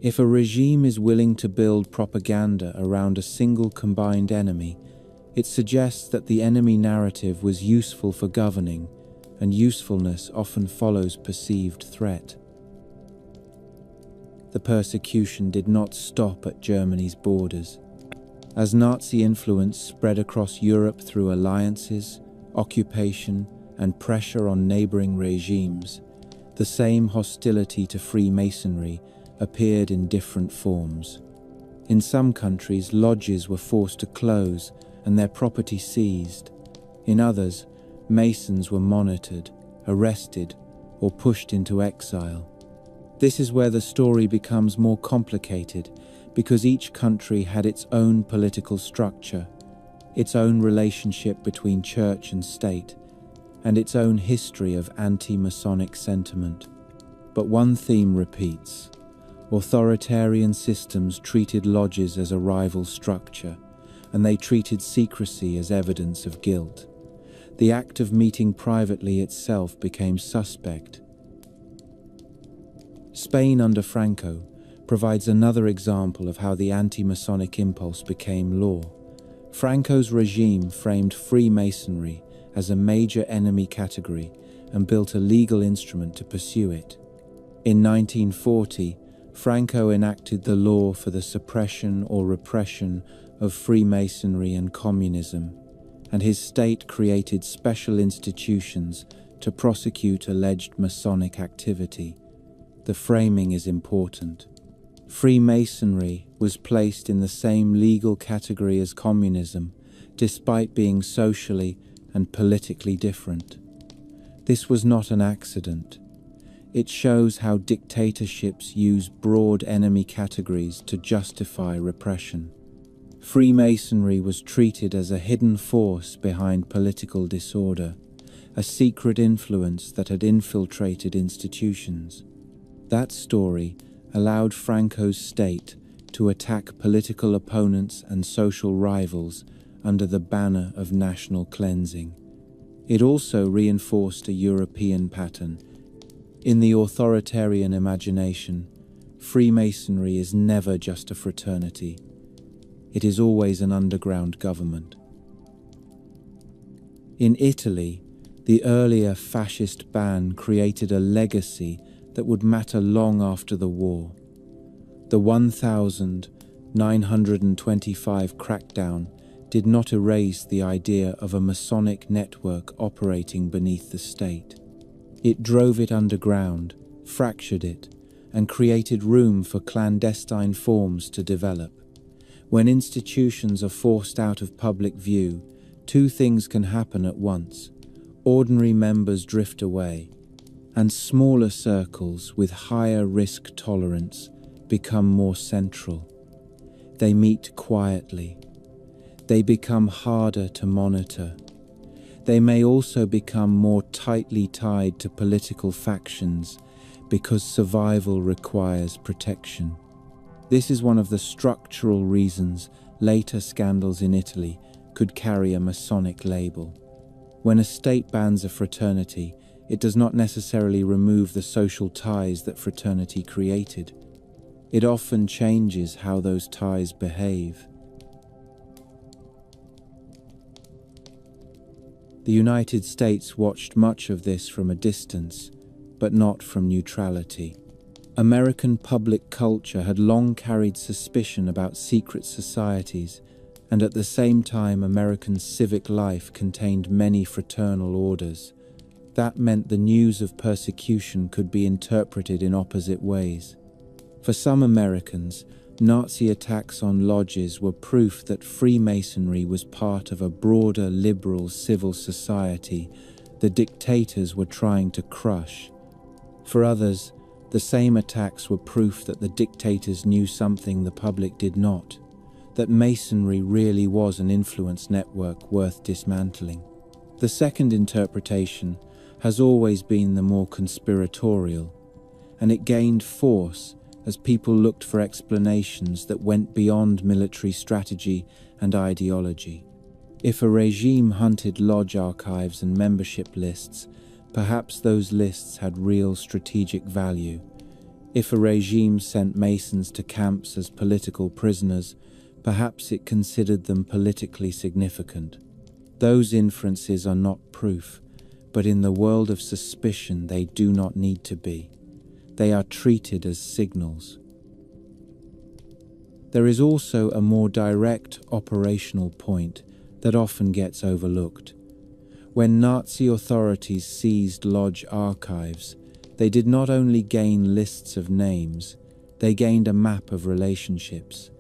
If a regime is willing to build propaganda around a single combined enemy, it suggests that the enemy narrative was useful for governing, and usefulness often follows perceived threat. The persecution did not stop at Germany's borders. As Nazi influence spread across Europe through alliances, occupation, and pressure on neighboring regimes, the same hostility to Freemasonry appeared in different forms. In some countries, lodges were forced to close and their property seized. In others, Masons were monitored, arrested, or pushed into exile. This is where the story becomes more complicated, because each country had its own political structure, its own relationship between church and state, and its own history of anti-Masonic sentiment. But one theme repeats. Authoritarian systems treated lodges as a rival structure, and they treated secrecy as evidence of guilt. The act of meeting privately itself became suspect. Spain under Franco provides another example of how the anti-Masonic impulse became law. Franco's regime framed Freemasonry as a major enemy category and built a legal instrument to pursue it. In 1940, Franco enacted the law for the suppression or repression of Freemasonry and communism, and his state created special institutions to prosecute alleged Masonic activity. The framing is important. Freemasonry was placed in the same legal category as communism, despite being socially and politically different. This was not an accident. It shows how dictatorships use broad enemy categories to justify repression. Freemasonry was treated as a hidden force behind political disorder, a secret influence that had infiltrated institutions. That story allowed Franco's state to attack political opponents and social rivals under the banner of national cleansing. It also reinforced a European pattern. In the authoritarian imagination, Freemasonry is never just a fraternity. It is always an underground government. In Italy, the earlier fascist ban created a legacy that would matter long after the war. The 1925 crackdown did not erase the idea of a Masonic network operating beneath the state. It drove it underground, fractured it, and created room for clandestine forms to develop. When institutions are forced out of public view, two things can happen at once. Ordinary members drift away, and smaller circles with higher risk tolerance become more central. They meet quietly. They become harder to monitor. They may also become more tightly tied to political factions because survival requires protection. This is one of the structural reasons later scandals in Italy could carry a Masonic label. When a state bans a fraternity, it does not necessarily remove the social ties that fraternity created. It often changes how those ties behave. The United States watched much of this from a distance, but not from neutrality. American public culture had long carried suspicion about secret societies, and at the same time American civic life contained many fraternal orders. That meant the news of persecution could be interpreted in opposite ways. For some Americans, Nazi attacks on lodges were proof that Freemasonry was part of a broader liberal civil society the dictators were trying to crush. For others, the same attacks were proof that the dictators knew something the public did not, that Masonry really was an influence network worth dismantling. The second interpretation has always been the more conspiratorial, and it gained force as people looked for explanations that went beyond military strategy and ideology. If a regime hunted lodge archives and membership lists, perhaps those lists had real strategic value. If a regime sent Masons to camps as political prisoners, perhaps it considered them politically significant. Those inferences are not proof, but in the world of suspicion they do not need to be. They are treated as signals. There is also a more direct operational point that often gets overlooked. When Nazi authorities seized lodge archives, they did not only gain lists of names, they gained a map of relationships,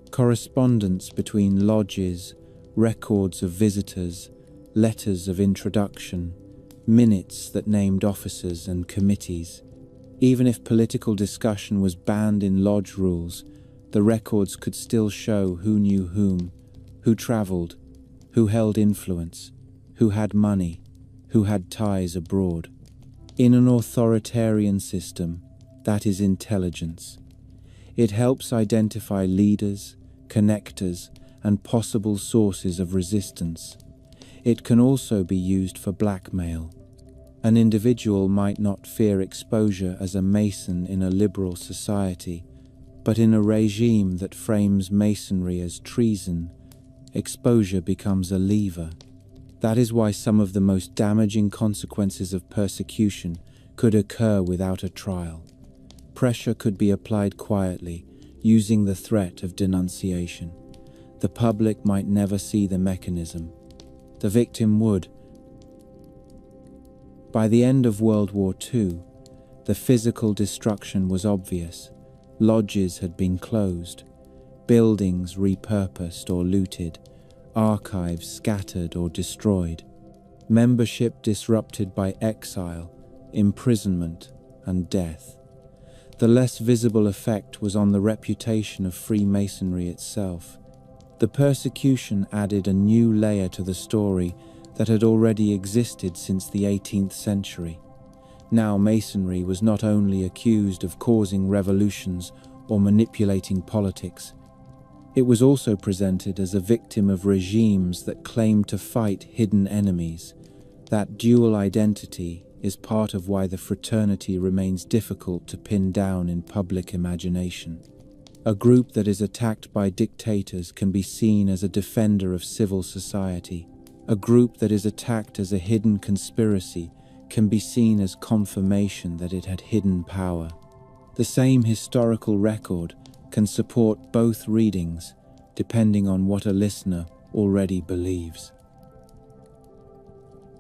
correspondence between lodges, records of visitors, letters of introduction, minutes that named officers and committees. Even if political discussion was banned in lodge rules, the records could still show who knew whom, who traveled, who held influence, who had money, who had ties abroad. In an authoritarian system, that is intelligence. It helps identify leaders, connectors, and possible sources of resistance. It can also be used for blackmail. An individual might not fear exposure as a Mason in a liberal society, but in a regime that frames Masonry as treason, exposure becomes a lever. That is why some of the most damaging consequences of persecution could occur without a trial. Pressure could be applied quietly, using the threat of denunciation. The public might never see the mechanism. The victim would. By the end of World War II, the physical destruction was obvious. Lodges had been closed, buildings repurposed or looted, archives scattered or destroyed, membership disrupted by exile, imprisonment, and death. The less visible effect was on the reputation of Freemasonry itself. The persecution added a new layer to the story that had already existed since the 18th century. Now Masonry was not only accused of causing revolutions or manipulating politics, it was also presented as a victim of regimes that claimed to fight hidden enemies. That dual identity is part of why the fraternity remains difficult to pin down in public imagination. A group that is attacked by dictators can be seen as a defender of civil society. A group that is attacked as a hidden conspiracy can be seen as confirmation that it had hidden power. The same historical record can support both readings, depending on what a listener already believes.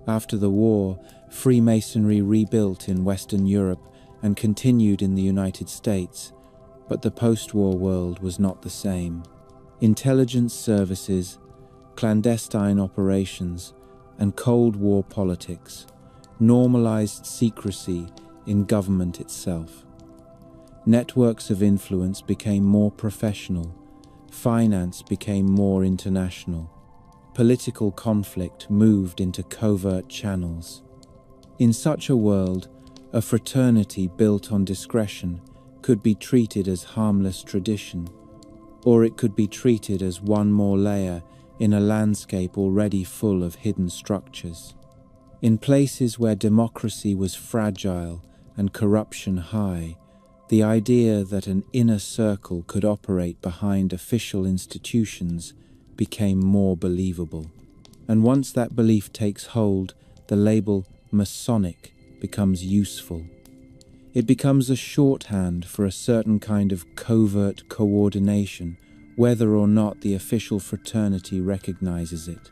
After the war, Freemasonry rebuilt in Western Europe and continued in the United States, but the post-war world was not the same. Intelligence services, clandestine operations, and Cold War politics normalized secrecy in government itself. Networks of influence became more professional, finance became more international, political conflict moved into covert channels. In such a world, a fraternity built on discretion could be treated as harmless tradition, or it could be treated as one more layer in a landscape already full of hidden structures. In places where democracy was fragile and corruption high, the idea that an inner circle could operate behind official institutions became more believable. And once that belief takes hold, the label Masonic becomes useful. It becomes a shorthand for a certain kind of covert coordination, whether or not the official fraternity recognizes it.